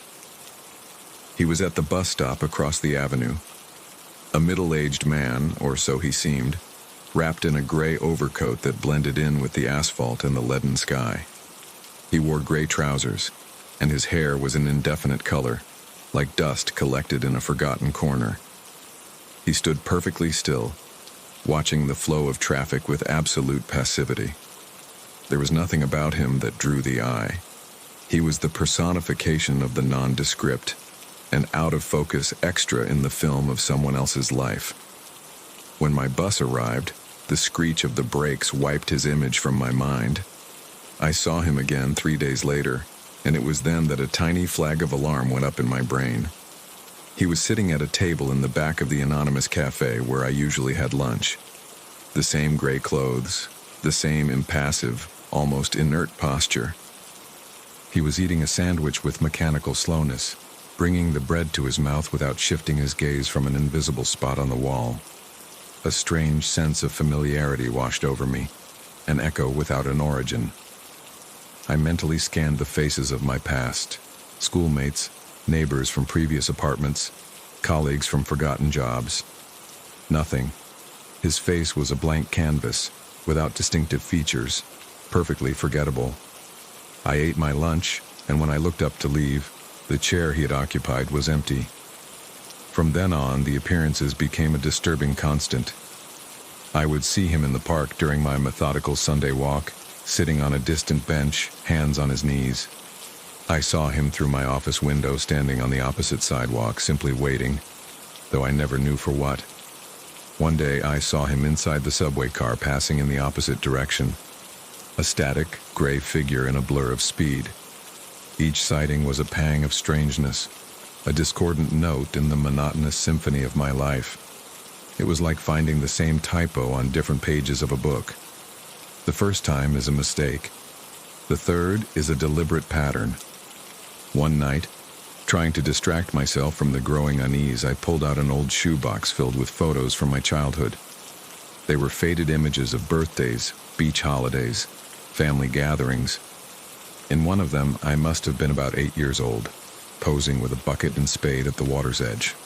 He was at the bus stop across the avenue. A middle-aged man, or so he seemed, wrapped in a gray overcoat that blended in with the asphalt and the leaden sky. He wore gray trousers, and his hair was an indefinite color, like dust collected in a forgotten corner. He stood perfectly still, watching the flow of traffic with absolute passivity. There was nothing about him that drew the eye. He was the personification of the nondescript, an out-of-focus extra in the film of someone else's life. When my bus arrived, the screech of the brakes wiped his image from my mind. I saw him again 3 days later, and it was then that a tiny flag of alarm went up in my brain. He was sitting at a table in the back of the anonymous cafe where I usually had lunch. The same gray clothes, the same impassive, almost inert posture. He was eating a sandwich with mechanical slowness, bringing the bread to his mouth without shifting his gaze from an invisible spot on the wall. A strange sense of familiarity washed over me, an echo without an origin. I mentally scanned the faces of my past, schoolmates, neighbors from previous apartments, colleagues from forgotten jobs. Nothing. His face was a blank canvas, without distinctive features, perfectly forgettable. I ate my lunch, and when I looked up to leave, the chair he had occupied was empty. From then on, the appearances became a disturbing constant. I would see him in the park during my methodical Sunday walk, sitting on a distant bench, hands on his knees. I saw him through my office window standing on the opposite sidewalk, simply waiting, though I never knew for what. One day I saw him inside the subway car passing in the opposite direction, a static, gray figure in a blur of speed. Each sighting was a pang of strangeness, a discordant note in the monotonous symphony of my life. It was like finding the same typo on different pages of a book. The first time is a mistake. The third is a deliberate pattern. One night, trying to distract myself from the growing unease, I pulled out an old shoebox filled with photos from my childhood. They were faded images of birthdays, beach holidays, family gatherings. In one of them, I must have been about 8 years old, posing with a bucket and spade at the water's edge.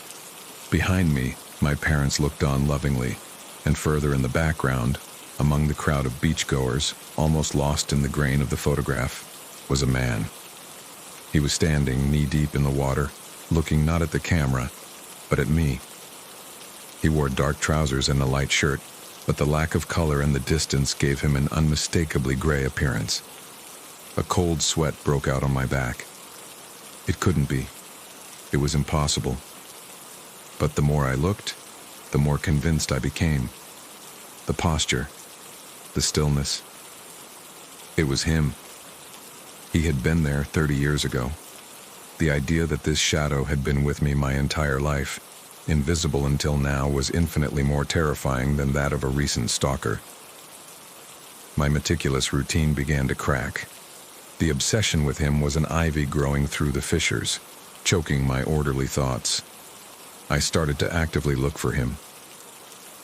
Behind me, my parents looked on lovingly, and further in the background, among the crowd of beachgoers, almost lost in the grain of the photograph, was a man. He was standing knee-deep in the water, looking not at the camera, but at me. He wore dark trousers and a light shirt, but the lack of color and the distance gave him an unmistakably gray appearance. A cold sweat broke out on my back. It couldn't be. It was impossible. But the more I looked, the more convinced I became. The posture, the stillness. It was him. He had been there 30 years ago. The idea that this shadow had been with me my entire life, invisible until now, was infinitely more terrifying than that of a recent stalker. My meticulous routine began to crack. The obsession with him was an ivy growing through the fissures, choking my orderly thoughts. I started to actively look for him.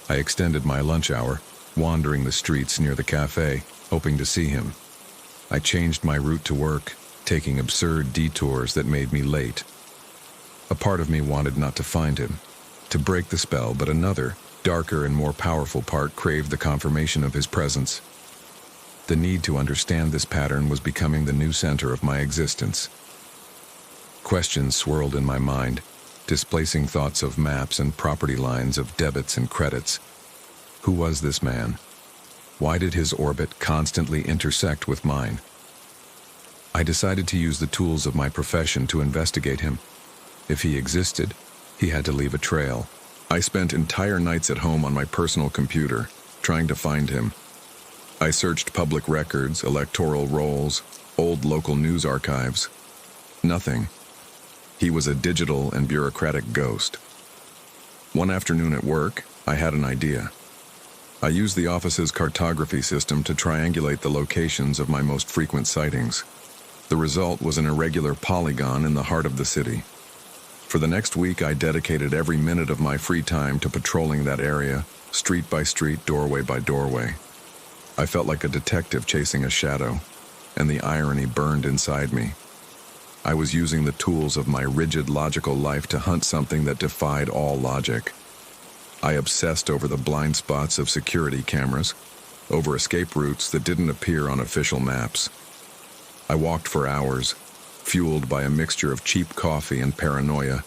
I extended my lunch hour, wandering the streets near the cafe, hoping to see him. I changed my route to work, taking absurd detours that made me late. A part of me wanted not to find him, to break the spell, but another, darker and more powerful part craved the confirmation of his presence. The need to understand this pattern was becoming the new center of my existence. Questions swirled in my mind, displacing thoughts of maps and property lines, of debits and credits. Who was this man? Why did his orbit constantly intersect with mine? I decided to use the tools of my profession to investigate him. If he existed, he had to leave a trail. I spent entire nights at home on my personal computer, trying to find him. I searched public records, electoral rolls, old local news archives. Nothing. He was a digital and bureaucratic ghost. One afternoon at work, I had an idea. I used the office's cartography system to triangulate the locations of my most frequent sightings. The result was an irregular polygon in the heart of the city. For the next week, I dedicated every minute of my free time to patrolling that area, street by street, doorway by doorway. I felt like a detective chasing a shadow, and the irony burned inside me. I was using the tools of my rigid, logical life to hunt something that defied all logic. I obsessed over the blind spots of security cameras, over escape routes that didn't appear on official maps. I walked for hours, fueled by a mixture of cheap coffee and paranoia,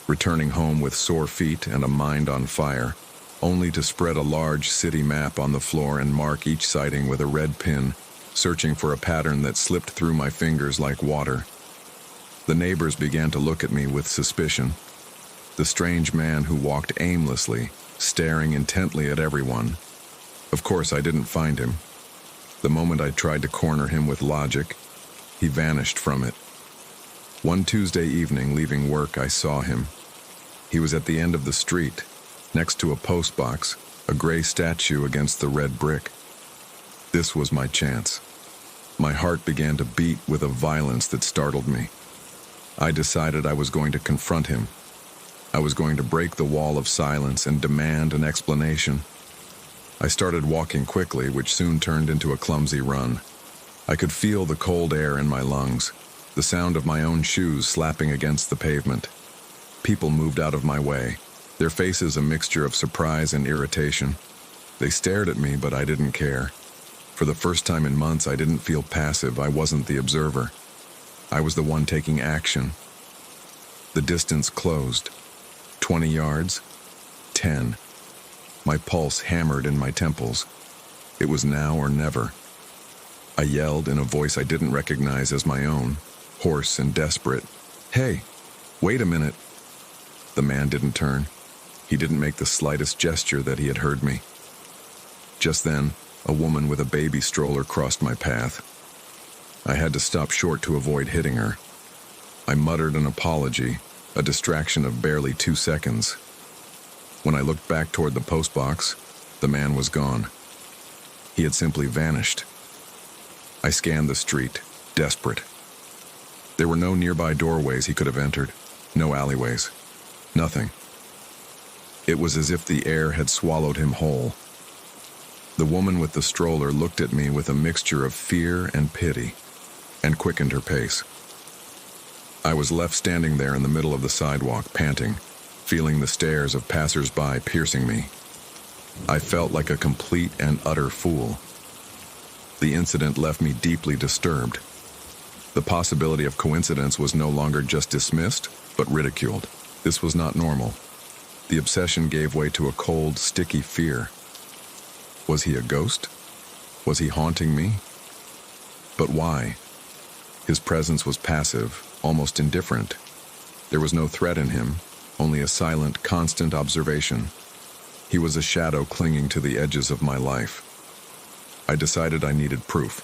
returning home with sore feet and a mind on fire, only to spread a large city map on the floor and mark each sighting with a red pin, searching for a pattern that slipped through my fingers like water. The neighbors began to look at me with suspicion. The strange man who walked aimlessly, staring intently at everyone. Of course, I didn't find him. The moment I tried to corner him with logic, he vanished from it. One Tuesday evening, leaving work, I saw him. He was at the end of the street, next to a post box, a gray statue against the red brick. This was my chance. My heart began to beat with a violence that startled me. I decided I was going to confront him. I was going to break the wall of silence and demand an explanation. I started walking quickly, which soon turned into a clumsy run. I could feel the cold air in my lungs, the sound of my own shoes slapping against the pavement. People moved out of my way, their faces a mixture of surprise and irritation. They stared at me, but I didn't care. For the first time in months, I didn't feel passive. I wasn't the observer. I was the one taking action. The distance closed. 20 yards. 10. My pulse hammered in my temples. It was now or never. I yelled in a voice I didn't recognize as my own, hoarse and desperate. "Hey, wait a minute." The man didn't turn. He didn't make the slightest gesture that he had heard me. Just then, a woman with a baby stroller crossed my path. I had to stop short to avoid hitting her. I muttered an apology, a distraction of barely 2 seconds. When I looked back toward the postbox, the man was gone. He had simply vanished. I scanned the street, desperate. There were no nearby doorways he could have entered, no alleyways, nothing. It was as if the air had swallowed him whole. The woman with the stroller looked at me with a mixture of fear and pity, and quickened her pace. I was left standing there in the middle of the sidewalk, panting, feeling the stares of passers-by piercing me. I felt like a complete and utter fool. The incident left me deeply disturbed. The possibility of coincidence was no longer just dismissed, but ridiculed. This was not normal. The obsession gave way to a cold, sticky fear. Was he a ghost? Was he haunting me? But why? His presence was passive, almost indifferent. There was no threat in him, only a silent, constant observation. He was a shadow clinging to the edges of my life. I decided I needed proof.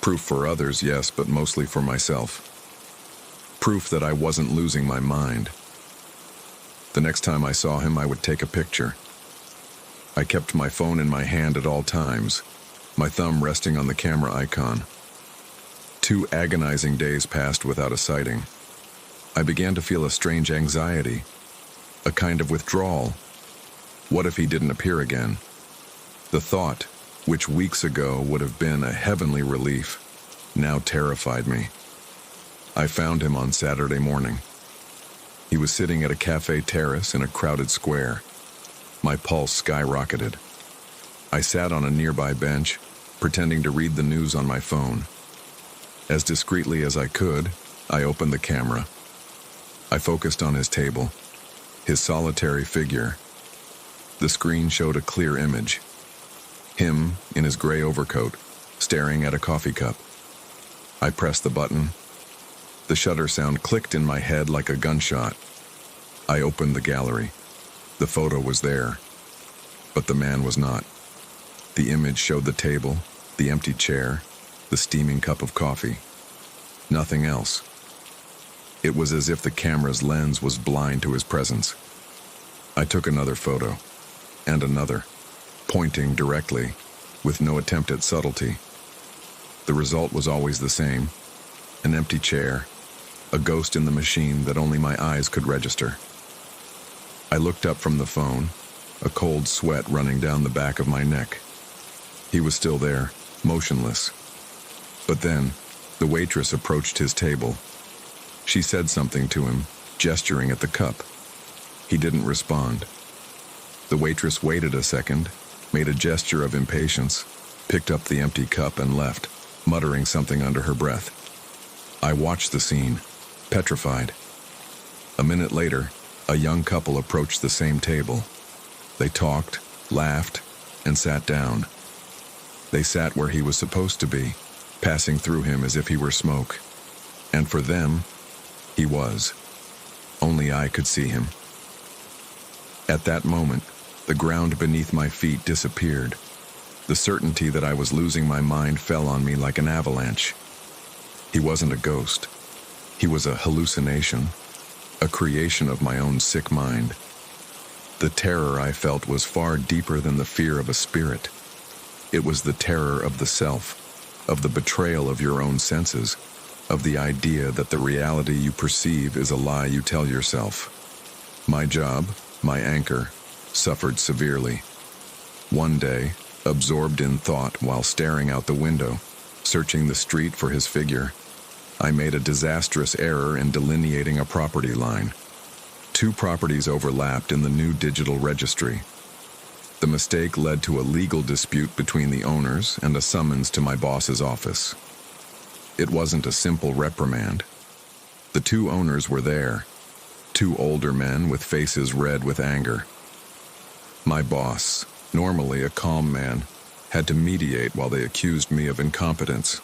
Proof for others, yes, but mostly for myself. Proof that I wasn't losing my mind. The next time I saw him, I would take a picture. I kept my phone in my hand at all times, my thumb resting on the camera icon. 2 agonizing days passed without a sighting. I began to feel a strange anxiety, a kind of withdrawal. What if he didn't appear again? The thought, which weeks ago would have been a heavenly relief, now terrified me. I found him on Saturday morning. He was sitting at a cafe terrace in a crowded square. My pulse skyrocketed. I sat on a nearby bench, pretending to read the news on my phone. As discreetly as I could, I opened the camera. I focused on his table, his solitary figure. The screen showed a clear image. Him, in his gray overcoat, staring at a coffee cup. I pressed the button. The shutter sound clicked in my head like a gunshot. I opened the gallery. The photo was there, but the man was not. The image showed the table, the empty chair, the steaming cup of coffee. Nothing else. It was as if the camera's lens was blind to his presence. I took another photo, and another, pointing directly, with no attempt at subtlety. The result was always the same: an empty chair, a ghost in the machine that only my eyes could register. I looked up from the phone, a cold sweat running down the back of my neck. He was still there, motionless. But then, the waitress approached his table. She said something to him, gesturing at the cup. He didn't respond. The waitress waited a second, made a gesture of impatience, picked up the empty cup and left, muttering something under her breath. I watched the scene, petrified. A minute later, a young couple approached the same table. They talked, laughed, and sat down. They sat where he was supposed to be, passing through him as if he were smoke. And for them, he was. Only I could see him. At that moment, the ground beneath my feet disappeared. The certainty that I was losing my mind fell on me like an avalanche. He wasn't a ghost. He was a hallucination, a creation of my own sick mind. The terror I felt was far deeper than the fear of a spirit. It was the terror of the self, of the betrayal of your own senses. of the idea that the reality you perceive is a lie you tell yourself. My job, my anchor, suffered severely. One day, absorbed in thought while staring out the window, searching the street for his figure, I made a disastrous error in delineating a property line. 2 properties overlapped in the new digital registry. The mistake led to a legal dispute between the owners and a summons to my boss's office. It wasn't a simple reprimand. The 2 owners were there, 2 older men with faces red with anger. My boss, normally a calm man, had to mediate while they accused me of incompetence.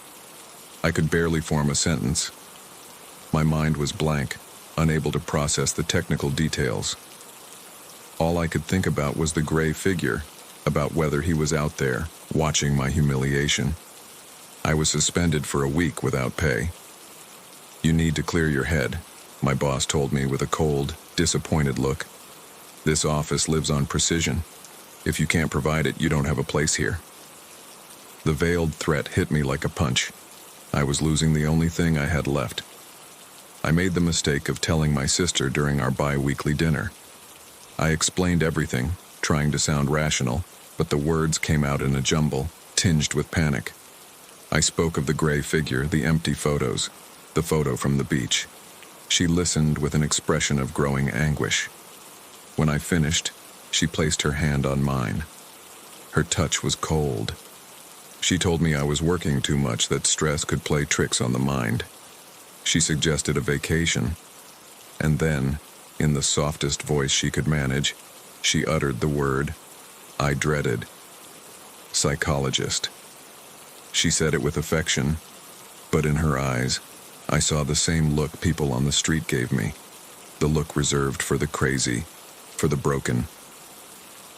I could barely form a sentence. My mind was blank, unable to process the technical details. All I could think about was the gray figure, about whether he was out there, watching my humiliation. I was suspended for a week without pay. "You need to clear your head," my boss told me with a cold, disappointed look. "This office lives on precision. If you can't provide it, you don't have a place here." The veiled threat hit me like a punch. I was losing the only thing I had left. I made the mistake of telling my sister during our bi-weekly dinner. I explained everything, trying to sound rational, but the words came out in a jumble, tinged with panic. I spoke of the gray figure, the empty photos, the photo from the beach. She listened with an expression of growing anguish. When I finished, she placed her hand on mine. Her touch was cold. She told me I was working too much, that stress could play tricks on the mind. She suggested a vacation. And then, in the softest voice she could manage, she uttered the word I dreaded. Psychologist. She said it with affection, but in her eyes, I saw the same look people on the street gave me, the look reserved for the crazy, for the broken.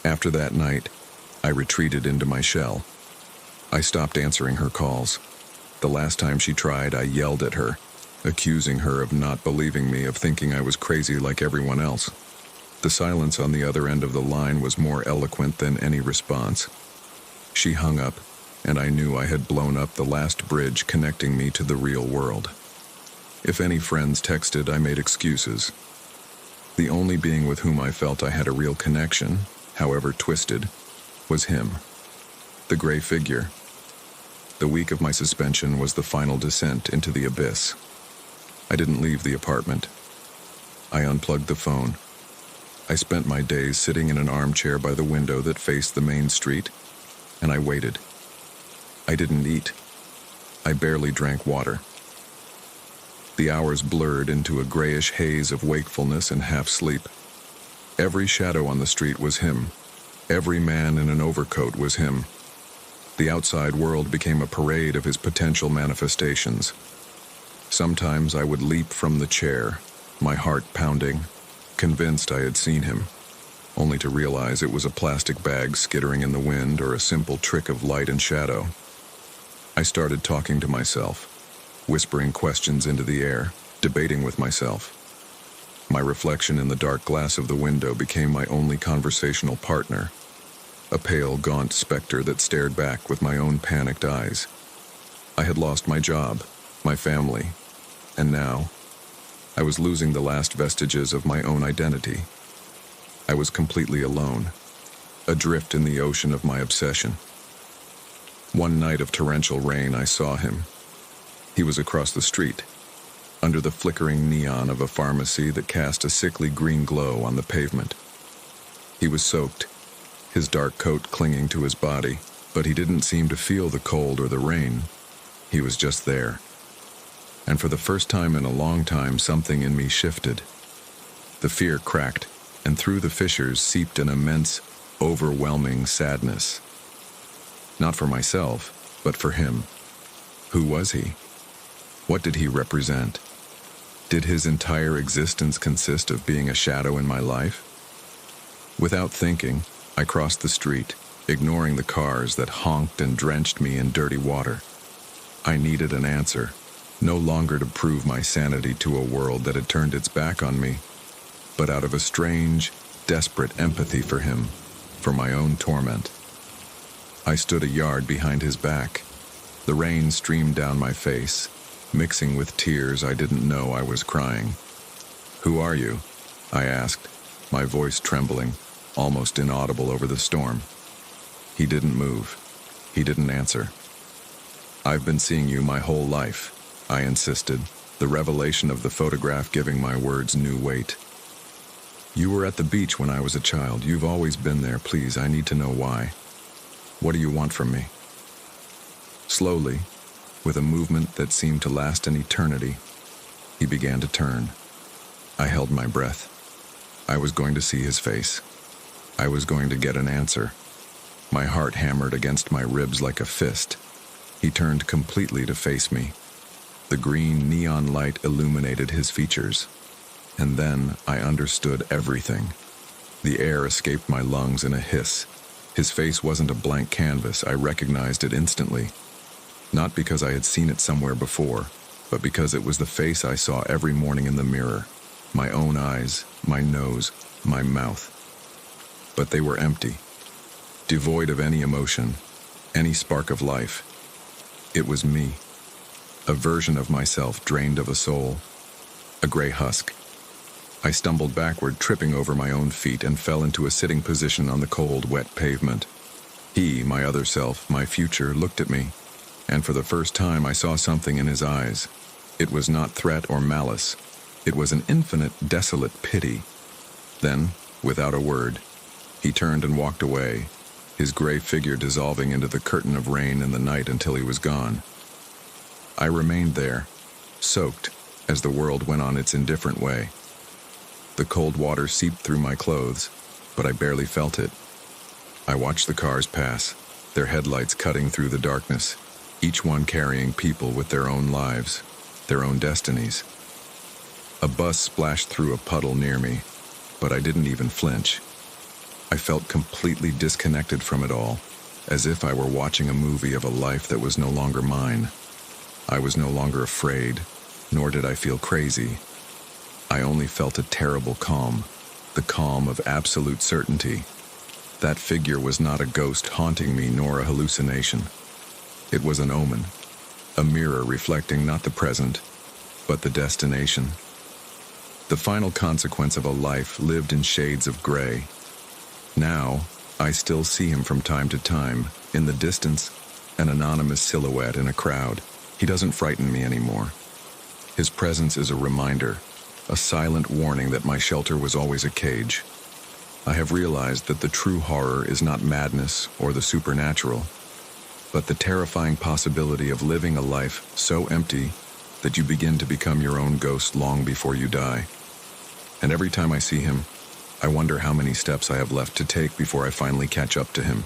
After that night, I retreated into my shell. I stopped answering her calls. The last time she tried, I yelled at her, accusing her of not believing me, of thinking I was crazy like everyone else. The silence on the other end of the line was more eloquent than any response. She hung up, and I knew I had blown up the last bridge connecting me to the real world. If any friends texted, I made excuses. The only being with whom I felt I had a real connection, however twisted, was him. The gray figure. The week of my suspension was the final descent into the abyss. I didn't leave the apartment. I unplugged the phone. I spent my days sitting in an armchair by the window that faced the main street, and I waited. I didn't eat. I barely drank water. The hours blurred into a grayish haze of wakefulness and half-sleep. Every shadow on the street was him. Every man in an overcoat was him. The outside world became a parade of his potential manifestations. Sometimes I would leap from the chair, my heart pounding, convinced I had seen him, only to realize it was a plastic bag skittering in the wind or a simple trick of light and shadow. I started talking to myself, whispering questions into the air, debating with myself. My reflection in the dark glass of the window became my only conversational partner, a pale, gaunt specter that stared back with my own panicked eyes. I had lost my job, my family, and now I was losing the last vestiges of my own identity. I was completely alone, adrift in the ocean of my obsession. One night of torrential rain, I saw him. He was across the street, under the flickering neon of a pharmacy that cast a sickly green glow on the pavement. He was soaked, his dark coat clinging to his body, but he didn't seem to feel the cold or the rain. He was just there. And for the first time in a long time, something in me shifted. The fear cracked, and through the fissures seeped an immense, overwhelming sadness. Not for myself, but for him. Who was he? What did he represent? Did his entire existence consist of being a shadow in my life? Without thinking, I crossed the street, ignoring the cars that honked and drenched me in dirty water. I needed an answer, no longer to prove my sanity to a world that had turned its back on me, but out of a strange, desperate empathy for him, for my own torment. I stood a yard behind his back. The rain streamed down my face, Mixing with tears, I didn't know I was crying. "Who are you?" I asked, my voice trembling, almost inaudible over the storm. He didn't move. He didn't answer. "I've been seeing you my whole life," I insisted, the revelation of the photograph giving my words new weight. "You were at the beach when I was a child. You've always been there. Please, I need to know why. What do you want from me?" Slowly, with a movement that seemed to last an eternity, he began to turn. I held my breath. I was going to see his face. I was going to get an answer. My heart hammered against my ribs like a fist. He turned completely to face me. The green neon light illuminated his features. And then I understood everything. The air escaped my lungs in a hiss. His face wasn't a blank canvas. I recognized it instantly. Not because I had seen it somewhere before, but because it was the face I saw every morning in the mirror. My own eyes, my nose, my mouth. But they were empty, devoid of any emotion, any spark of life. It was me, a version of myself drained of a soul, a gray husk. I stumbled backward, tripping over my own feet, and fell into a sitting position on the cold, wet pavement. He, my other self, my future, looked at me, and for the first time I saw something in his eyes. It was not threat or malice. It was an infinite, desolate pity. Then, without a word, he turned and walked away, his gray figure dissolving into the curtain of rain in the night until he was gone. I remained there, soaked, as the world went on its indifferent way. The cold water seeped through my clothes, but I barely felt it. I watched the cars pass, their headlights cutting through the darkness, each one carrying people with their own lives, their own destinies. A bus splashed through a puddle near me, but I didn't even flinch. I felt completely disconnected from it all, as if I were watching a movie of a life that was no longer mine. I was no longer afraid, nor did I feel crazy. I only felt a terrible calm, the calm of absolute certainty. That figure was not a ghost haunting me nor a hallucination. It was an omen, a mirror reflecting not the present, but the destination. The final consequence of a life lived in shades of gray. Now, I still see him from time to time, in the distance, an anonymous silhouette in a crowd. He doesn't frighten me anymore. His presence is a reminder, a silent warning that my shelter was always a cage. I have realized that the true horror is not madness or the supernatural, but the terrifying possibility of living a life so empty that you begin to become your own ghost long before you die. And every time I see him, I wonder how many steps I have left to take before I finally catch up to him.